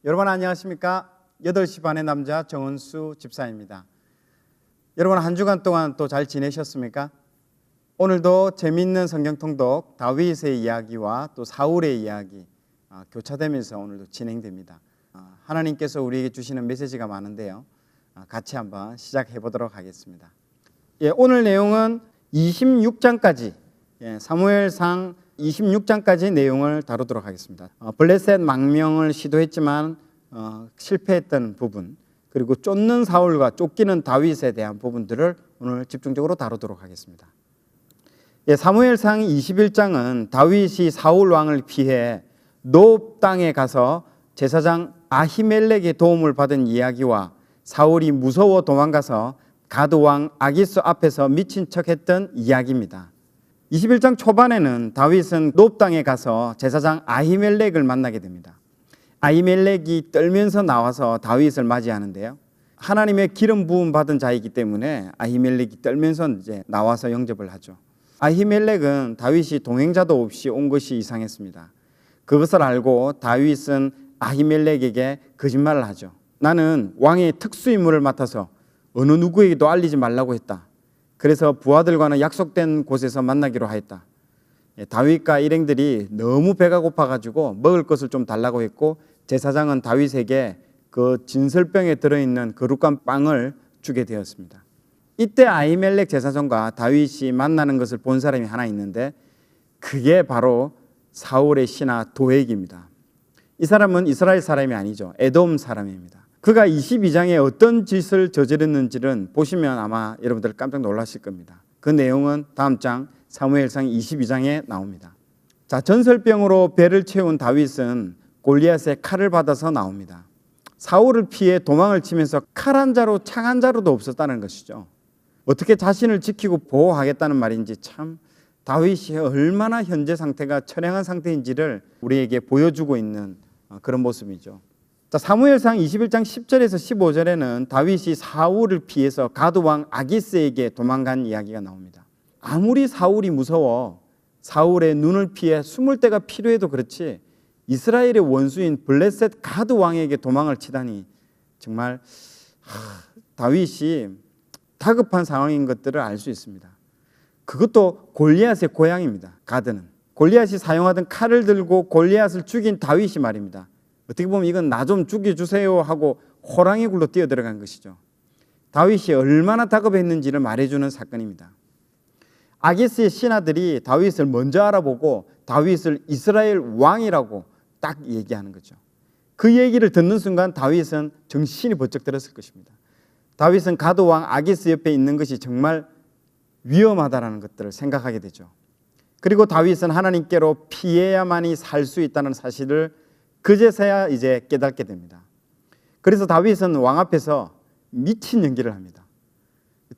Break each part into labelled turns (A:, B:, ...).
A: 여러분 안녕하십니까? 8시 반의 남자 정은수 집사입니다. 여러분 한 주간 동안 또 잘 지내셨습니까? 오늘도 재미있는 성경 통독 다윗의 이야기와 또 사울의 이야기 교차되면서 오늘도 진행됩니다. 하나님께서 우리에게 주시는 메시지가 많은데요. 같이 한번 시작해 보도록 하겠습니다. 오늘 내용은 26장까지 사무엘상 26장까지 내용을 다루도록 하겠습니다. 블레셋 망명을 시도했지만 실패했던 부분, 그리고 쫓는 사울과 쫓기는 다윗에 대한 부분들을 오늘 집중적으로 다루도록 하겠습니다. 사무엘상 21장은 다윗이 사울 왕을 피해 노 땅에 가서 제사장 아히멜렉의 도움을 받은 이야기와 사울이 무서워 도망가서 가드 왕 아기스 앞에서 미친 척했던 이야기입니다. 21장 초반에는 다윗은 노 땅에 가서 제사장 아히멜렉을 만나게 됩니다. 아히멜렉이 떨면서 나와서 다윗을 맞이하는데요. 하나님의 기름 부음 받은 자이기 때문에 아히멜렉이 떨면서 이제 나와서 영접을 하죠. 아히멜렉은 다윗이 동행자도 없이 온 것이 이상했습니다. 그것을 알고 다윗은 아히멜렉에게 거짓말을 하죠. 나는 왕의 특수임무를 맡아서 어느 누구에게도 알리지 말라고 했다. 그래서 부하들과는 약속된 곳에서 만나기로 하였다. 다윗과 일행들이 너무 배가 고파가지고 먹을 것을 좀 달라고 했고, 제사장은 다윗에게 그 진설병에 들어있는 거룩한 빵을 주게 되었습니다. 이때 아히멜렉 제사장과 다윗이 만나는 것을 본 사람이 하나 있는데, 그게 바로 사울의 신하 도액입니다. 이 사람은 이스라엘 사람이 아니죠. 에돔 사람입니다. 그가 22장에 어떤 짓을 저지르는지는 보시면 아마 여러분들 깜짝 놀라실 겁니다. 그 내용은 다음 장 사무엘상 22장에 나옵니다. 자, 전설병으로 배를 채운 다윗은 골리앗의 칼을 받아서 나옵니다. 사울을 피해 도망을 치면서 칼 한 자루, 창 한 자루도 없었다는 것이죠. 어떻게 자신을 지키고 보호하겠다는 말인지 참 다윗이 얼마나 현재 상태가 처량한 상태인지를 우리에게 보여주고 있는 그런 모습이죠. 자, 사무엘상 21장 10절에서 15절에는 다윗이 사울을 피해서 가드 왕 아기스에게 도망간 이야기가 나옵니다. 아무리 사울이 무서워 사울의 눈을 피해 숨을 데가 필요해도 그렇지 이스라엘의 원수인 블레셋 가드 왕에게 도망을 치다니 정말 다윗이 다급한 상황인 것들을 알 수 있습니다. 그것도 골리앗의 고향입니다. 가드는 골리앗이 사용하던 칼을 들고 골리앗을 죽인 다윗이 말입니다. 어떻게 보면 이건 나 좀 죽여주세요 하고 호랑이 굴로 뛰어들어간 것이죠. 다윗이 얼마나 다급했는지를 말해주는 사건입니다. 아기스의 신하들이 다윗을 먼저 알아보고 다윗을 이스라엘 왕이라고 딱 얘기하는 거죠. 그 얘기를 듣는 순간 다윗은 정신이 번쩍 들었을 것입니다. 다윗은 가드 왕 아기스 옆에 있는 것이 정말 위험하다는 것들을 생각하게 되죠. 그리고 다윗은 하나님께로 피해야만이 살 수 있다는 사실을 그제서야 이제 깨닫게 됩니다. 그래서 다윗은 왕 앞에서 미친 연기를 합니다.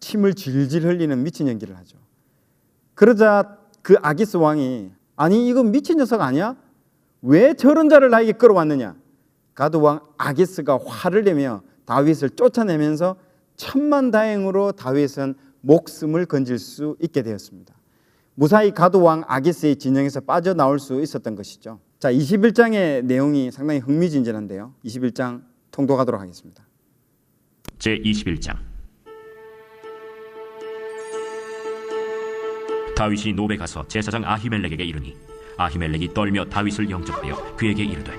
A: 침을 질질 흘리는 미친 연기를 하죠. 그러자 그 아기스 왕이 아니 이거 미친 녀석 아니야? 왜 저런 자를 나에게 끌어왔느냐? 가드 왕 아기스가 화를 내며 다윗을 쫓아내면서 천만다행으로 다윗은 목숨을 건질 수 있게 되었습니다. 무사히 가드 왕 아기스의 진영에서 빠져나올 수 있었던 것이죠. 자, 21장의 내용이 상당히 흥미진진한데요. 21장 통독하도록 하겠습니다.
B: 제21장. 다윗이 노베 가서 제사장 아히멜렉에게 이르니 아히멜렉이 떨며 다윗을 영접하여 그에게 이르되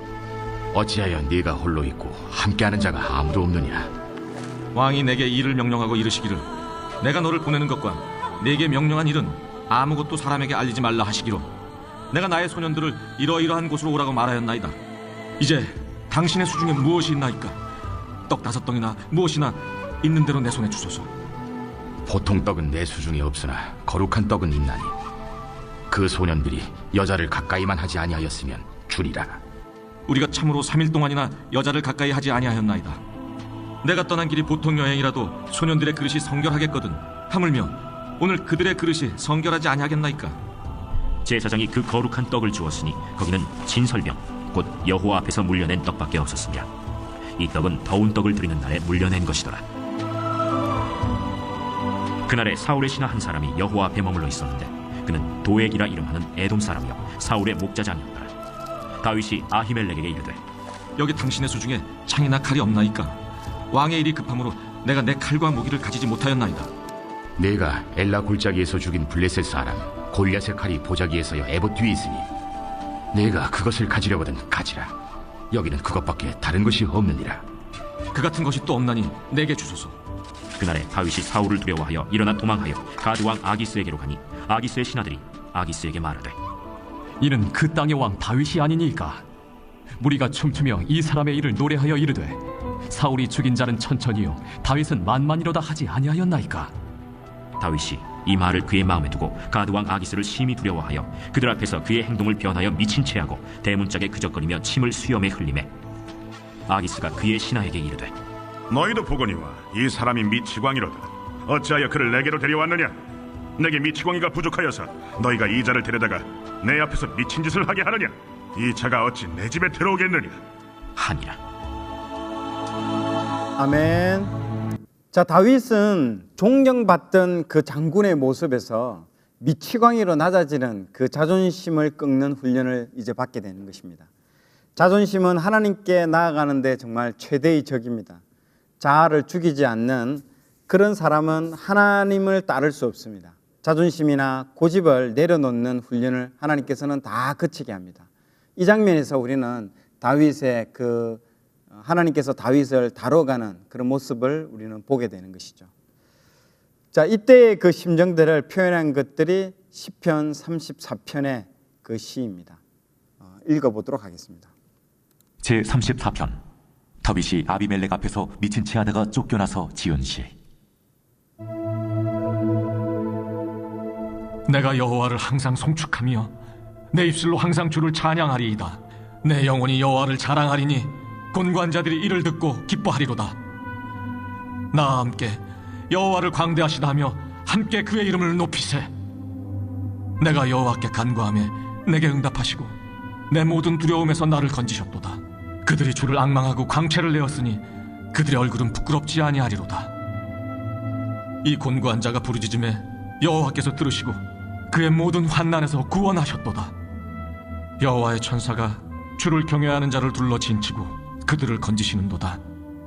C: 어찌하여 네가 홀로 있고 함께하는 자가 아무도 없느냐?
D: 왕이 내게 일을 명령하고 이르시기를 내가 너를 보내는 것과 네게 명령한 일은 아무것도 사람에게 알리지 말라 하시기로 내가 나의 소년들을 이러이러한 곳으로 오라고 말하였나이다. 이제 당신의 수중에 무엇이 있나이까? 떡 5덩이나 무엇이나 있는 대로 내 손에 주소서.
C: 보통 떡은 내 수중에 없으나 거룩한 떡은 있나니 그 소년들이 여자를 가까이만 하지 아니하였으면 주리라.
D: 우리가 참으로 3일 동안이나 여자를 가까이 하지 아니하였나이다. 내가 떠난 길이 보통 여행이라도 소년들의 그릇이 성결하겠거든 하물며 오늘 그들의 그릇이 성결하지 아니하겠나이까?
B: 제사장이 그 거룩한 떡을 주었으니 거기는 진설병 곧 여호와 앞에서 물려낸 떡밖에 없었으며 이 떡은 더운 떡을 드리는 날에 물려낸 것이더라. 그날에 사울의 신하 한 사람이 여호와 앞에 머물러 있었는데 그는 도액이라 이름하는 에돔 사람이요 사울의 목자장이었더라. 다윗이 아히멜렉에게 이르되
D: 여기 당신의 수중에 창이나 칼이 없나이까? 왕의 일이 급함으로 내가 내 칼과 무기를 가지지 못하였나이다.
C: 내가 엘라 골짜기에서 죽인 블레셋 사람 골리앗의 칼이 보자기에서여 에봇 뒤에 있으니 내가 그것을 가지려거든 가지라. 여기는 그것밖에 다른 것이 없느니라.
D: 그 같은 것이 또 없나니 내게 주소서.
B: 그날에 다윗이 사울을 두려워하여 일어나 도망하여 가드 왕 아기스에게로 가니 아기스의 신하들이 아기스에게 말하되
E: 이는 그 땅의 왕 다윗이 아니니까. 무리가 춤추며 이 사람의 일을 노래하여 이르되 사울이 죽인 자는 천천히요 다윗은 만만이로다 하지 아니하였나이까.
B: 다윗이 이 말을 그의 마음에 두고 가드 왕 아기스를 심히 두려워하여 그들 앞에서 그의 행동을 변하여 미친 체하고 대문짝에 그적거리며 침을 수염에 흘리매 아기스가 그의 신하에게 이르되
F: 너희도 보거니와 이 사람이 미치광이로다. 어찌하여 그를 내게로 데려왔느냐? 내게 미치광이가 부족하여서 너희가 이 자를 데려다가 내 앞에서 미친 짓을 하게 하느냐? 이 자가 어찌 내 집에 들어오겠느냐?
B: 하니라.
A: 아멘. 자, 다윗은 존경받던 그 장군의 모습에서 미치광이로 낮아지는 그 자존심을 꺾는 훈련을 이제 받게 되는 것입니다. 자존심은 하나님께 나아가는데 정말 최대의 적입니다. 자아를 죽이지 않는 그런 사람은 하나님을 따를 수 없습니다. 자존심이나 고집을 내려놓는 훈련을 하나님께서는 다 거치게 합니다. 이 장면에서 우리는 다윗의 하나님께서 다윗을 다뤄가는 그런 모습을 우리는 보게 되는 것이죠. 자, 이때의 그 심정들을 표현한 것들이 시편 34편의 그 시입니다. 읽어보도록 하겠습니다.
E: 제34편. 다윗이 아비멜렉 앞에서 미친 체하다가 쫓겨나서 지은 시.
D: 내가 여호와를 항상 송축하며 내 입술로 항상 주를 찬양하리이다. 내 영혼이 여호와를 자랑하리니 곤고한 자들이 이를 듣고 기뻐하리로다. 나와 함께 여호와를 광대하시다 하며 함께 그의 이름을 높이세. 내가 여호와께 간구하며 내게 응답하시고 내 모든 두려움에서 나를 건지셨도다. 그들이 주를 앙망하고 광채를 내었으니 그들의 얼굴은 부끄럽지 아니하리로다. 이 곤고한 자가 부르짖음에 여호와께서 들으시고 그의 모든 환난에서 구원하셨도다. 여호와의 천사가 주를 경외하는 자를 둘러 진치고 그들을 건지시는도다.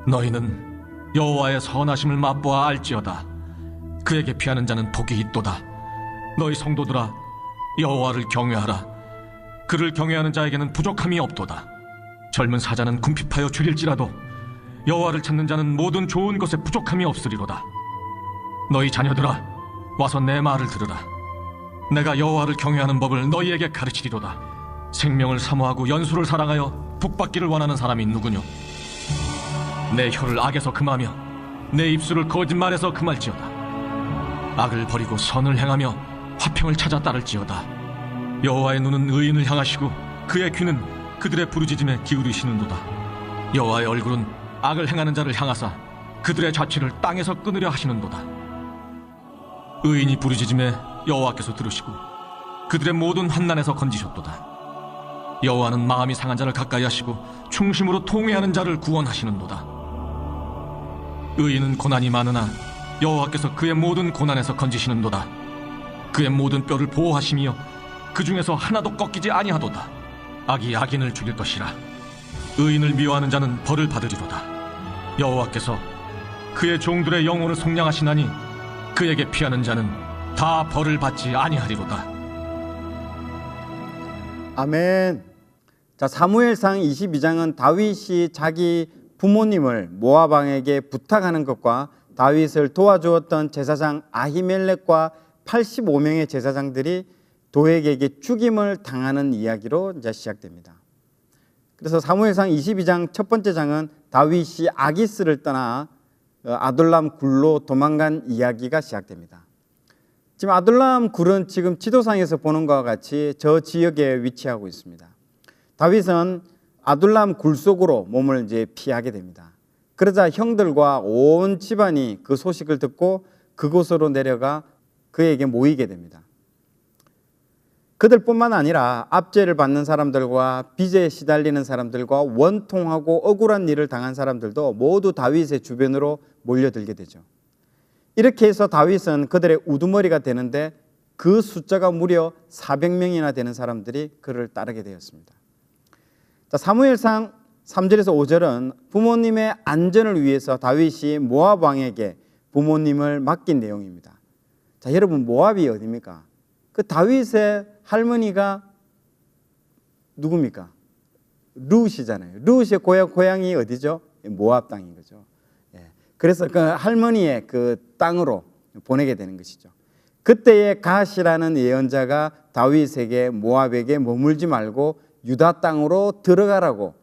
D: 너희는 여호와의 선하심을 맛보아 알지어다. 그에게 피하는 자는 복이 있도다. 너희 성도들아, 여호와를 경외하라. 그를 경외하는 자에게는 부족함이 없도다. 젊은 사자는 궁핍하여 줄일지라도 여호와를 찾는 자는 모든 좋은 것에 부족함이 없으리로다. 너희 자녀들아, 와서 내 말을 들으라. 내가 여호와를 경외하는 법을 너희에게 가르치리로다. 생명을 사모하고 연수를 사랑하여 복받기를 원하는 사람이 누구뇨? 내 혀를 악에서 금하며 내 입술을 거짓말에서 금할지어다. 악을 버리고 선을 행하며 화평을 찾아 따를지어다. 여호와의 눈은 의인을 향하시고 그의 귀는 그들의 부르짖음에 기울이시는도다. 여호와의 얼굴은 악을 행하는 자를 향하사 그들의 자취를 땅에서 끊으려 하시는도다. 의인이 부르짖음에 여호와께서 들으시고 그들의 모든 환난에서 건지셨도다. 여호와는 마음이 상한 자를 가까이 하시고 충심으로 통회하는 자를 구원하시는도다. 의인은 고난이 많으나 여호와께서 그의 모든 고난에서 건지시는도다. 그의 모든 뼈를 보호하시며 그 중에서 하나도 꺾이지 아니하도다. 악이 악인을 죽일 것이라. 의인을 미워하는 자는 벌을 받으리로다. 여호와께서 그의 종들의 영혼을 속량하시나니 그에게 피하는 자는 다 벌을 받지 아니하리로다.
A: 아멘. 자, 사무엘상 22장은 다윗이 자기 부모님을 모압 왕에게 부탁하는 것과 다윗을 도와주었던 제사장 아히멜렉과 85명의 제사장들이 도액에게 죽임을 당하는 이야기로 이제 시작됩니다. 그래서 사무엘상 22장 첫 번째 장은 다윗이 아기스를 떠나 아둘람 굴로 도망간 이야기가 시작됩니다. 지금 아둘람 굴은 지금 지도상에서 보는 것과 같이 저 지역에 위치하고 있습니다. 다윗은 아둘람 굴 속으로 몸을 이제 피하게 됩니다. 그러자 형들과 온 집안이 그 소식을 듣고 그곳으로 내려가 그에게 모이게 됩니다. 그들뿐만 아니라 압제를 받는 사람들과 빚에 시달리는 사람들과 원통하고 억울한 일을 당한 사람들도 모두 다윗의 주변으로 몰려들게 되죠. 이렇게 해서 다윗은 그들의 우두머리가 되는데 그 숫자가 무려 400명이나 되는 사람들이 그를 따르게 되었습니다. 자, 사무엘상 3절에서 5절은 부모님의 안전을 위해서 다윗이 모압 왕에게 부모님을 맡긴 내용입니다. 자, 여러분, 모압이 어디입니까? 그 다윗의 할머니가 누굽니까? 룻이잖아요. 룻의 고향이 어디죠? 모압 땅인 거죠. 그래서 그 할머니의 그 땅으로 보내게 되는 것이죠. 그때의 갓이라는 예언자가 다윗에게 모압에게 머물지 말고 유다 땅으로 들어가라고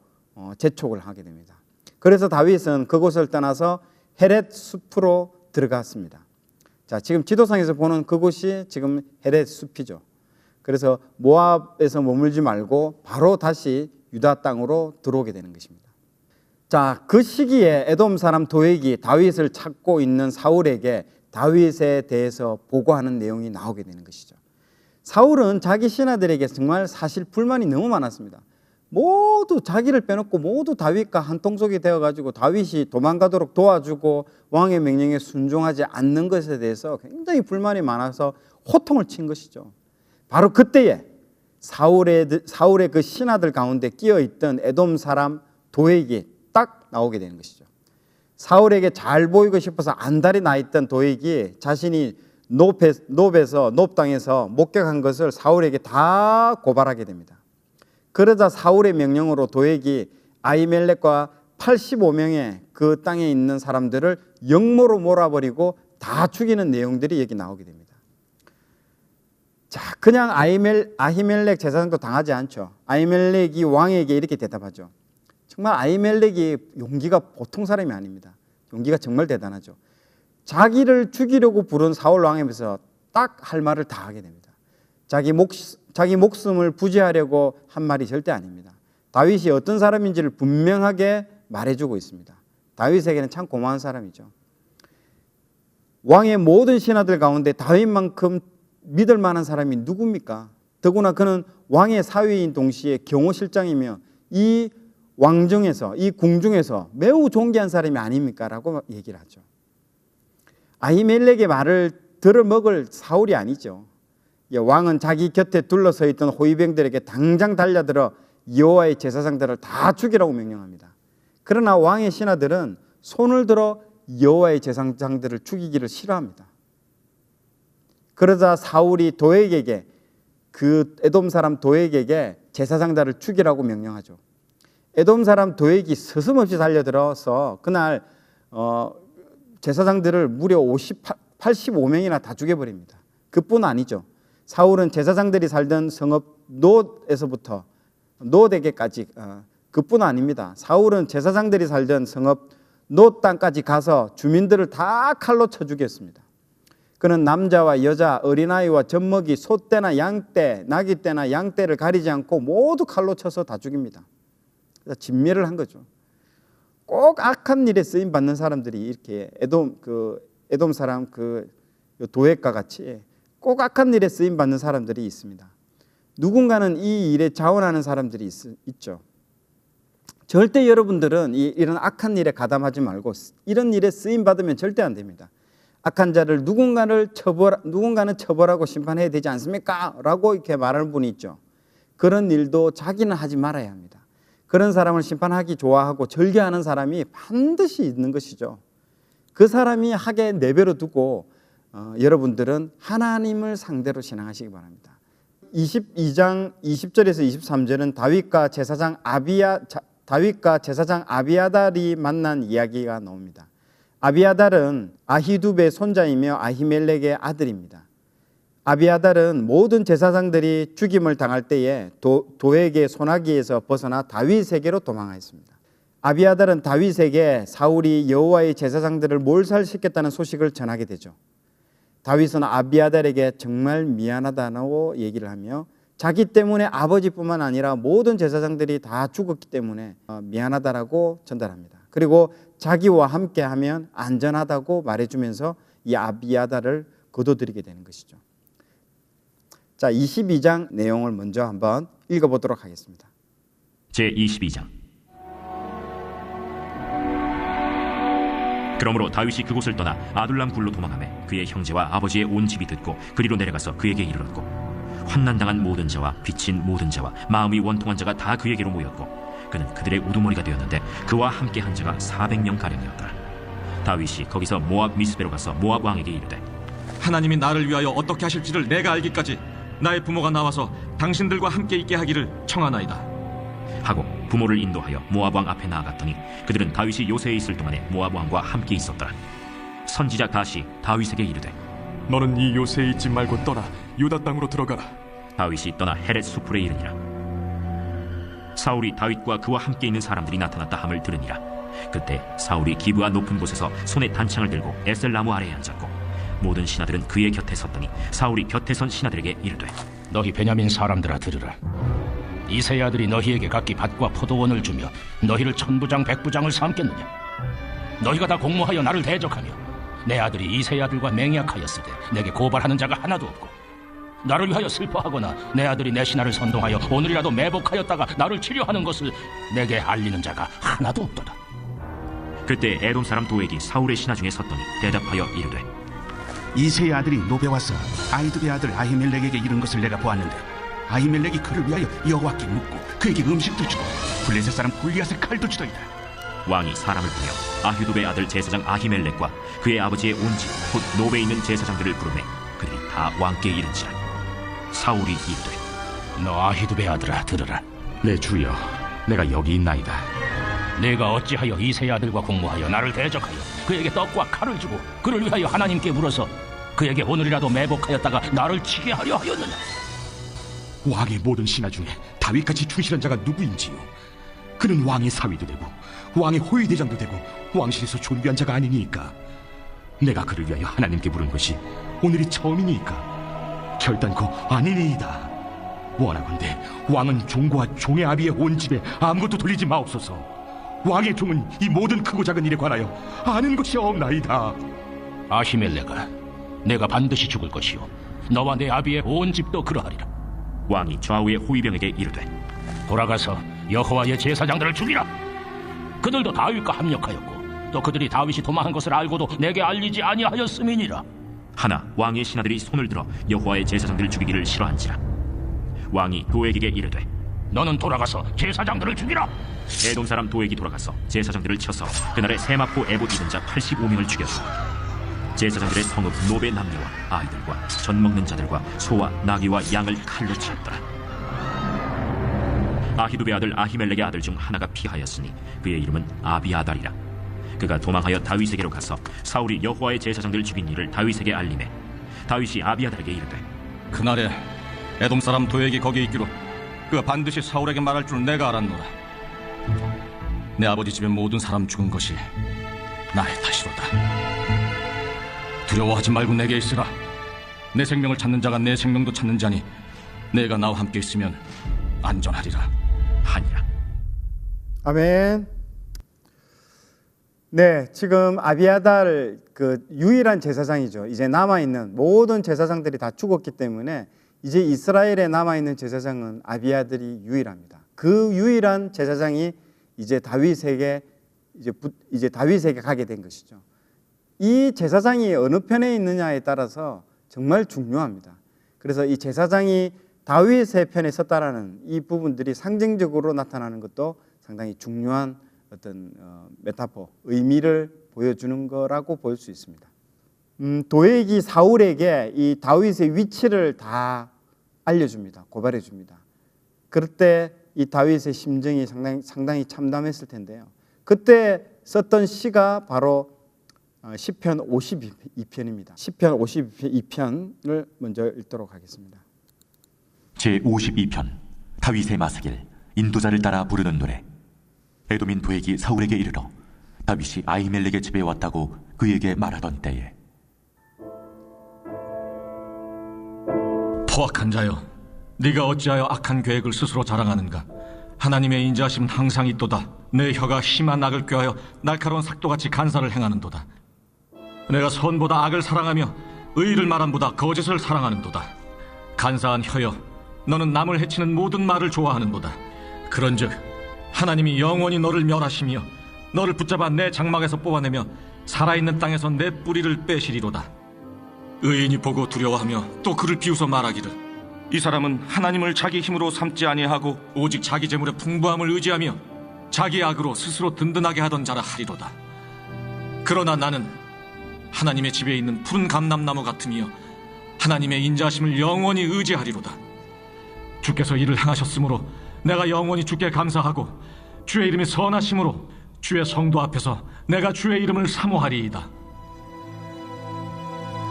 A: 재촉을 하게 됩니다. 그래서 다윗은 그곳을 떠나서 헤렛 숲으로 들어갔습니다. 자, 지금 지도상에서 보는 그곳이 지금 헤렛 숲이죠. 그래서 모압에서 머물지 말고 바로 다시 유다 땅으로 들어오게 되는 것입니다. 자, 그 시기에 에돔 사람 도액이 다윗을 찾고 있는 사울에게 다윗에 대해서 보고하는 내용이 나오게 되는 것이죠. 사울은 자기 신하들에게 정말 사실 불만이 너무 많았습니다. 모두 자기를 빼놓고 모두 다윗과 한통속이 되어가지고 다윗이 도망가도록 도와주고 왕의 명령에 순종하지 않는 것에 대해서 굉장히 불만이 많아서 호통을 친 것이죠. 바로 그때에 사울의 그 신하들 가운데 끼어있던 에돔 사람 도액이 딱 나오게 되는 것이죠. 사울에게 잘 보이고 싶어서 안달이 나 있던 도액이 자신이 높 땅에서 목격한 것을 사울에게 다 고발하게 됩니다. 그러자 사울의 명령으로 도액이 아히멜렉과 85명의 그 땅에 있는 사람들을 영모로 몰아버리고 다 죽이는 내용들이 여기 나오게 됩니다. 자, 그냥 아히멜렉 제사장도 당하지 않죠. 아히멜렉이 왕에게 이렇게 대답하죠. 정말 아히멜렉이 용기가 보통 사람이 아닙니다. 용기가 정말 대단하죠. 자기를 죽이려고 부른 사울 왕에서 딱 할 말을 다 하게 됩니다. 자기 목숨을 부지하려고 한 말이 절대 아닙니다. 다윗이 어떤 사람인지를 분명하게 말해주고 있습니다. 다윗에게는 참 고마운 사람이죠. 왕의 모든 신하들 가운데 다윗만큼 믿을 만한 사람이 누굽니까? 더구나 그는 왕의 사위인 동시에 경호실장이며 이 왕정에서, 이 궁중에서 매우 존귀한 사람이 아닙니까? 라고 얘기를 하죠. 아히멜렉의 말을 들어먹을 사울이 아니죠. 왕은 자기 곁에 둘러서 있던 호위병들에게 당장 달려들어 여호와의 제사장들을 다 죽이라고 명령합니다. 그러나 왕의 신하들은 손을 들어 여호와의 제사장들을 죽이기를 싫어합니다. 그러자 사울이 도액에게, 그 에돔 사람 도액에게 제사장들을 죽이라고 명령하죠. 에돔 사람 도액이 서슴없이 달려들어서 그날 제사장들을 무려 85명이나 다 죽여버립니다. 그뿐 아니죠. 사울은 제사장들이 살던 성읍 놋에서부터 놋에게까지 그뿐 아닙니다. 사울은 제사장들이 살던 성읍 놋 땅까지 가서 주민들을 다 칼로 쳐 죽였습니다. 그는 남자와 여자, 어린아이와 젖먹이, 소떼나 양떼, 나귀떼나 양떼를 가리지 않고 모두 칼로 쳐서 다 죽입니다. 진멸을 한 거죠. 꼭 악한 일에 쓰임 받는 사람들이 이렇게 에돔 사람 그 도액과 같이 꼭 악한 일에 쓰임 받는 사람들이 있습니다. 누군가는 이 일에 자원하는 사람들이 있죠. 절대 여러분들은 이런 악한 일에 가담하지 말고 이런 일에 쓰임 받으면 절대 안 됩니다. 악한 자를 누군가는 처벌하고 심판해야 되지 않습니까? 라고 이렇게 말하는 분이 있죠. 그런 일도 자기는 하지 말아야 합니다. 그런 사람을 심판하기 좋아하고 절개하는 사람이 반드시 있는 것이죠. 그 사람이 하게 내버려 두고 여러분들은 하나님을 상대로 신앙하시기 바랍니다. 22장 20절에서 23절은 다윗과 제사장 아비아달이 만난 이야기가 나옵니다. 아비아달은 아히두베의 손자이며 아히멜렉의 아들입니다. 아비아달은 모든 제사장들이 죽임을 당할 때에 도액의 손아귀에서 벗어나 다윗에게로 도망하였습니다. 아비아달은 다윗에게 사울이 여호와의 제사장들을 몰살시켰다는 소식을 전하게 되죠. 다윗은 아비아달에게 정말 미안하다고 얘기를 하며 자기 때문에 아버지뿐만 아니라 모든 제사장들이 다 죽었기 때문에 미안하다라고 전달합니다. 그리고 자기와 함께하면 안전하다고 말해주면서 이 아비아달을 거둬들이게 되는 것이죠. 자, 22장 내용을 먼저 한번 읽어보도록 하겠습니다.
B: 제22장. 그러므로 다윗이 그곳을 떠나 아둘람 굴로 도망하매 그의 형제와 아버지의 온 집이 듣고 그리로 내려가서 그에게 이르렀고 환난당한 모든 자와 빚진 모든 자와 마음이 원통한 자가 다 그에게로 모였고 그는 그들의 우두머리가 되었는데 그와 함께 한 자가 400명 가량이었더라. 다윗이 거기서 모압 미스베로 가서 모압 왕에게 이르되
D: 하나님이 나를 위하여 어떻게 하실지를 내가 알기까지 나의 부모가 나와서 당신들과 함께 있게 하기를 청하나이다.
B: 하고 부모를 인도하여 모압 왕 앞에 나아갔더니 그들은 다윗이 요새에 있을 동안에 모압 왕과 함께 있었더라. 선지자 갓이 다윗에게 이르되
E: 너는 이 요새에 있지 말고 떠나 유다 땅으로 들어가라.
B: 다윗이 떠나 헤렛 수풀에 이르니라. 사울이 다윗과 그와 함께 있는 사람들이 나타났다 함을 들으니라. 그때 사울이 기브아 높은 곳에서 손에 단창을 들고 에셀 나무 아래에 앉았고 모든 신하들은 그의 곁에 섰더니 사울이 곁에 선 신하들에게 이르되
C: 너희 베냐민 사람들아 들으라. 이새의 아들이 너희에게 각기 밭과 포도원을 주며 너희를 천부장 백부장을 삼겠느냐? 너희가 다 공모하여 나를 대적하며 내 아들이 이새의 아들과 맹약하였을 때 내게 고발하는 자가 하나도 없고 나를 위하여 슬퍼하거나 내 아들이 내 신하를 선동하여 오늘이라도 매복하였다가 나를 치료하는 것을 내게 알리는 자가 하나도 없도다.
B: 그때 에돔 사람 도액이 사울의 신하 중에 섰더니 대답하여 이르되
G: 이새의 아들이 노베 와서 아히두베 아들 아히멜렉에게 이른 것을 내가 보았는데 아히멜렉이 그를 위하여 여호와께 묻고 그에게 음식도 주고 블레셋 사람 골리앗의 칼도 주더이다.
B: 왕이 사람을 보내 아휴두베 아들 제사장 아히멜렉과 그의 아버지의 온 집 곧 노베에 있는 제사장들을 부르매 그들이 다 왕께 이른지라. 사울이 이르되
C: 너 아히두베 아들아 들으라. 내 주여, 내가 여기 있나이다. 내가 어찌하여 이새의 아들과 공모하여 나를 대적하여 그에게 떡과 칼을 주고 그를 위하여 하나님께 물어서 그에게 오늘이라도 매복하였다가 나를 치게 하려 하였느냐?
G: 왕의 모든 신하 중에 다윗같이 충실한 자가 누구인지요? 그는 왕의 사위도 되고 왕의 호위대장도 되고 왕실에서 존귀한 자가 아니니까. 내가 그를 위하여 하나님께 물은 것이 오늘이 처음이니까 결단코 아니니이다. 원하건대 왕은 종과 종의 아비의 온 집에 아무것도 돌리지 마옵소서. 왕의 종은 이 모든 크고 작은 일에 관하여 아는 것이 없나이다.
C: 아히멜렉아, 내가 반드시 죽을 것이요 너와 내 아비의 온 집도 그러하리라.
B: 왕이 좌우의 호위병에게 이르되
C: 돌아가서 여호와의 제사장들을 죽이라. 그들도 다윗과 합력하였고 또 그들이 다윗이 도망한 것을 알고도 내게 알리지 아니하였음이니라.
B: 하나 왕의 신하들이 손을 들어 여호와의 제사장들을 죽이기를 싫어한지라. 왕이 도액에게 이르되
C: 너는 돌아가서 제사장들을 죽이라.
B: 에돔 사람 도액이 돌아가서 제사장들을 쳐서 그날에 세마포 에봇 입은 자 85명을 죽였고 제사장들의 성읍 노베 남녀와 아이들과 젖 먹는 자들과 소와 나귀와 양을 칼로 치었더라. 아히두베 아들 아히멜렉의 아들 중 하나가 피하였으니 그의 이름은 아비아달이라. 그가 도망하여 다윗에게로 가서 사울이 여호와의 제사장들을 죽인 일을 다윗에게 알리매 다윗이 아비아달에게 이르되
D: 그날에 에돔 사람 도액이 거기에 있기로 그가 반드시 사울에게 말할 줄 내가 알았노라. 내 아버지 집의 모든 사람 죽은 것이 나의 탓이로다. 두려워하지 말고 내게 있으라. 내 생명을 찾는 자가 내 생명도 찾는 자니 내가 나와 함께 있으면 안전하리라
B: 하니라.
A: 아멘. 네, 지금 아비아달 그 유일한 제사장이죠. 이제 남아 있는 모든 제사장들이 다 죽었기 때문에 이제 이스라엘에 남아 있는 제사장은 아비아달이 유일합니다. 그 유일한 제사장이 이제 다윗에게 가게 된 것이죠. 이 제사장이 어느 편에 있느냐에 따라서 정말 중요합니다. 그래서 이 제사장이 다윗의 편에 섰다라는 이 부분들이 상징적으로 나타나는 것도 상당히 중요한 어떤 메타포, 의미를 보여주는 거라고 볼 수 있습니다. 도액이 사울에게 이 다윗의 위치를 다 알려줍니다. 고발해줍니다. 그럴 때 이 다윗의 심정이 상당히 참담했을 텐데요. 그때 썼던 시가 바로 시편 52편입니다. 시편 52편을 먼저 읽도록 하겠습니다.
H: 제52편 다윗의 마사길 인도자를 따라 부르는 노래. 에돔인 도액이 사울에게 이르러 다윗이 아히멜렉의 집에 왔다고 그에게 말하던 때에
D: 포악한 자여, 네가 어찌하여 악한 계획을 스스로 자랑하는가? 하나님의 인자하심은 항상 있도다. 내 혀가 심한 악을 꾀하여 날카로운 삭도같이 간사를 행하는도다. 내가 선보다 악을 사랑하며 의를 말함보다 거짓을 사랑하는도다. 간사한 혀여, 너는 남을 해치는 모든 말을 좋아하는도다. 그런즉 하나님이 영원히 너를 멸하시며 너를 붙잡아 내 장막에서 뽑아내며 살아있는 땅에서 내 뿌리를 빼시리로다. 의인이 보고 두려워하며 또 그를 비웃어 말하기를 이 사람은 하나님을 자기 힘으로 삼지 아니하고 오직 자기 재물의 풍부함을 의지하며 자기 악으로 스스로 든든하게 하던 자라 하리로다. 그러나 나는 하나님의 집에 있는 푸른 감람나무 같으며 하나님의 인자하심을 영원히 의지하리로다. 주께서 이를 행하셨으므로 내가 영원히 주께 감사하고 주의 이름이 선하심으로 주의 성도 앞에서 내가 주의 이름을 사모하리이다.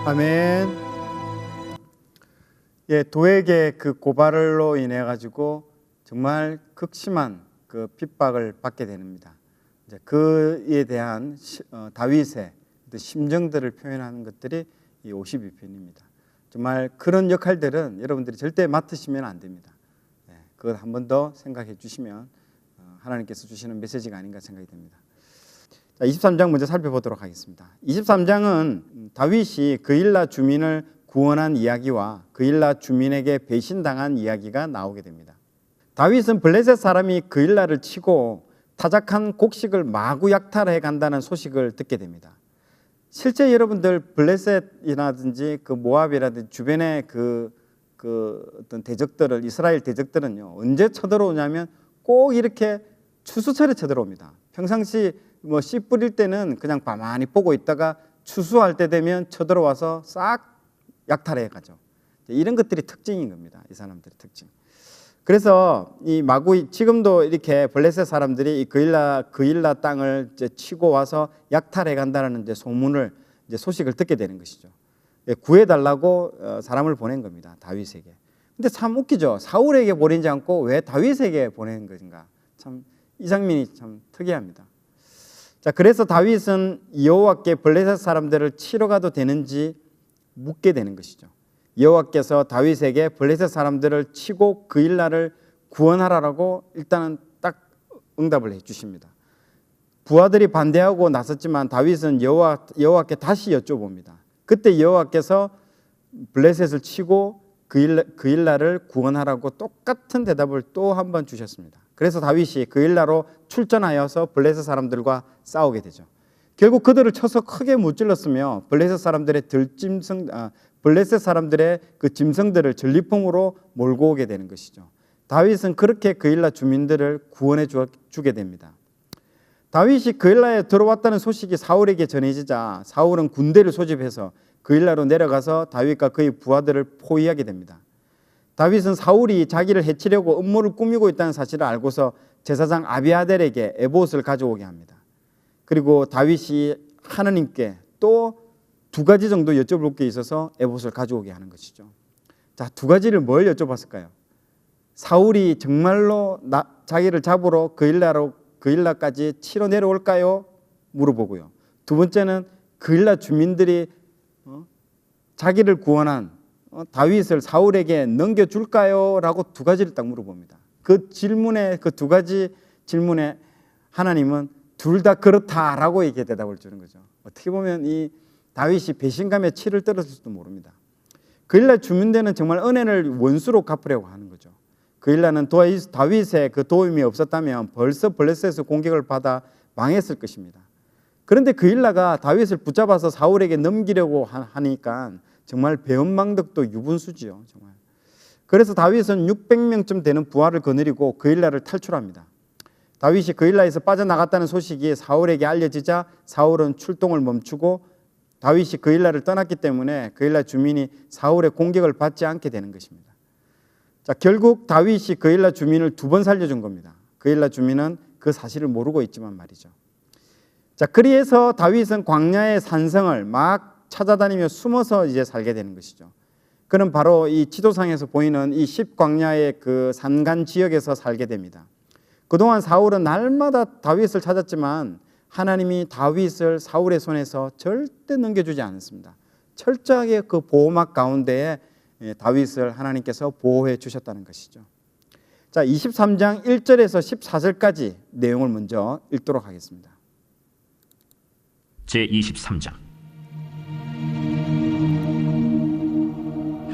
A: 아멘. 예, 도에게 그 고발로 인해 가지고 정말 극심한 그 핍박을 받게 됩니다. 이제 그에 대한 다윗의 심정들을 표현하는 것들이 이 52편입니다. 정말 그런 역할들은 여러분들이 절대 맡으시면 안 됩니다. 예, 그걸 한 번 더 생각해 주시면 하나님께서 주시는 메시지가 아닌가 생각이 됩니다. 자, 23장 먼저 살펴보도록 하겠습니다. 23장은 다윗이 그일라 주민을 구원한 이야기와 그일라 주민에게 배신당한 이야기가 나오게 됩니다. 다윗은 블레셋 사람이 그일라를 치고 타작한 곡식을 마구 약탈해 간다는 소식을 듣게 됩니다. 실제 여러분들 블레셋이라든지 그 모압이라든지 주변의 그 어떤 대적들을 이스라엘 대적들은요 언제 쳐들어오냐면 꼭 이렇게 추수철에 쳐들어옵니다. 평상시 뭐 씨 뿌릴 때는 그냥 가만히 보고 있다가 추수할 때 되면 쳐들어와서 싹 약탈해 가죠. 이런 것들이 특징인 겁니다. 이 사람들의 특징. 그래서 이 마구 지금도 이렇게 블레셋 사람들이 이 그일라 땅을 이제 치고 와서 약탈해 간다는 이제 소문을 이제 소식을 듣게 되는 것이죠. 구해달라고 사람을 보낸 겁니다. 다윗에게. 근데 참 웃기죠. 사울에게 보내지 않고 왜 다윗에게 보낸 것인가? 참 이 장면이 참 특이합니다. 자, 그래서 다윗은 여호와께 블레셋 사람들을 치러 가도 되는지 묻게 되는 것이죠. 여호와께서 다윗에게 블레셋 사람들을 치고 그일라를 구원하라고 일단은 딱 응답을 해 주십니다. 부하들이 반대하고 나섰지만 다윗은 여호와께 다시 여쭤봅니다. 그때 여호와께서 블레셋을 치고 그일라를 구원하라고 똑같은 대답을 또 한 번 주셨습니다. 그래서 다윗이 그일라로 출전하여서 블레셋 사람들과 싸우게 되죠. 결국 그들을 쳐서 크게 무찔렀으며 블레셋 사람들의 블레셋 사람들의 그 짐승들을 전리품으로 몰고 오게 되는 것이죠. 다윗은 그렇게 그일라 주민들을 구원해 주게 됩니다. 다윗이 그일라에 들어왔다는 소식이 사울에게 전해지자 사울은 군대를 소집해서 그일라로 내려가서 다윗과 그의 부하들을 포위하게 됩니다. 다윗은 사울이 자기를 해치려고 음모를 꾸미고 있다는 사실을 알고서 제사장 아비아델에게 에봇을 가져오게 합니다. 그리고 다윗이 하나님께 또 2가지 정도 여쭤볼 게 있어서 에봇을 가져오게 하는 것이죠. 자, 2가지를 뭘 여쭤봤을까요? 사울이 정말로 자기를 잡으러 그일라까지 치러 내려올까요? 물어보고요. 2번째는 그일라 주민들이 자기를 구원한 다윗을 사울에게 넘겨줄까요? 라고 2가지를 딱 물어봅니다. 그 2가지 질문에 하나님은 둘 다 그렇다라고 이렇게 대답을 주는 거죠. 어떻게 보면 이 다윗이 배신감에 치를 떨었을지도 모릅니다. 그일라 주민들은 정말 은혜를 원수로 갚으려고 하는 거죠. 그일라는 다윗의 그 도움이 없었다면 벌써 블레셋에서 공격을 받아 망했을 것입니다. 그런데 그일라가 다윗을 붙잡아서 사울에게 넘기려고 하니까 정말 배은망덕도 유분수지요. 정말. 그래서 다윗은 600명쯤 되는 부하를 거느리고 그일라를 탈출합니다. 다윗이 그일라에서 빠져나갔다는 소식이 사울에게 알려지자 사울은 출동을 멈추고 다윗이 그일라를 떠났기 때문에 그일라 주민이 사울의 공격을 받지 않게 되는 것입니다. 자, 결국 다윗이 그일라 주민을 2번 살려준 겁니다. 그일라 주민은 그 사실을 모르고 있지만 말이죠. 자, 그래서 다윗은 광야의 산성을 막 찾아다니며 숨어서 이제 살게 되는 것이죠. 그는 바로 이 지도상에서 보이는 이 10광야의 그 산간 지역에서 살게 됩니다. 그동안 사울은 날마다 다윗을 찾았지만 하나님이 다윗을 사울의 손에서 절대 넘겨주지 않았습니다. 철저하게 그 보호막 가운데에 다윗을 하나님께서 보호해 주셨다는 것이죠. 자, 23장 1절에서 14절까지 내용을 먼저 읽도록 하겠습니다.
B: 제23장.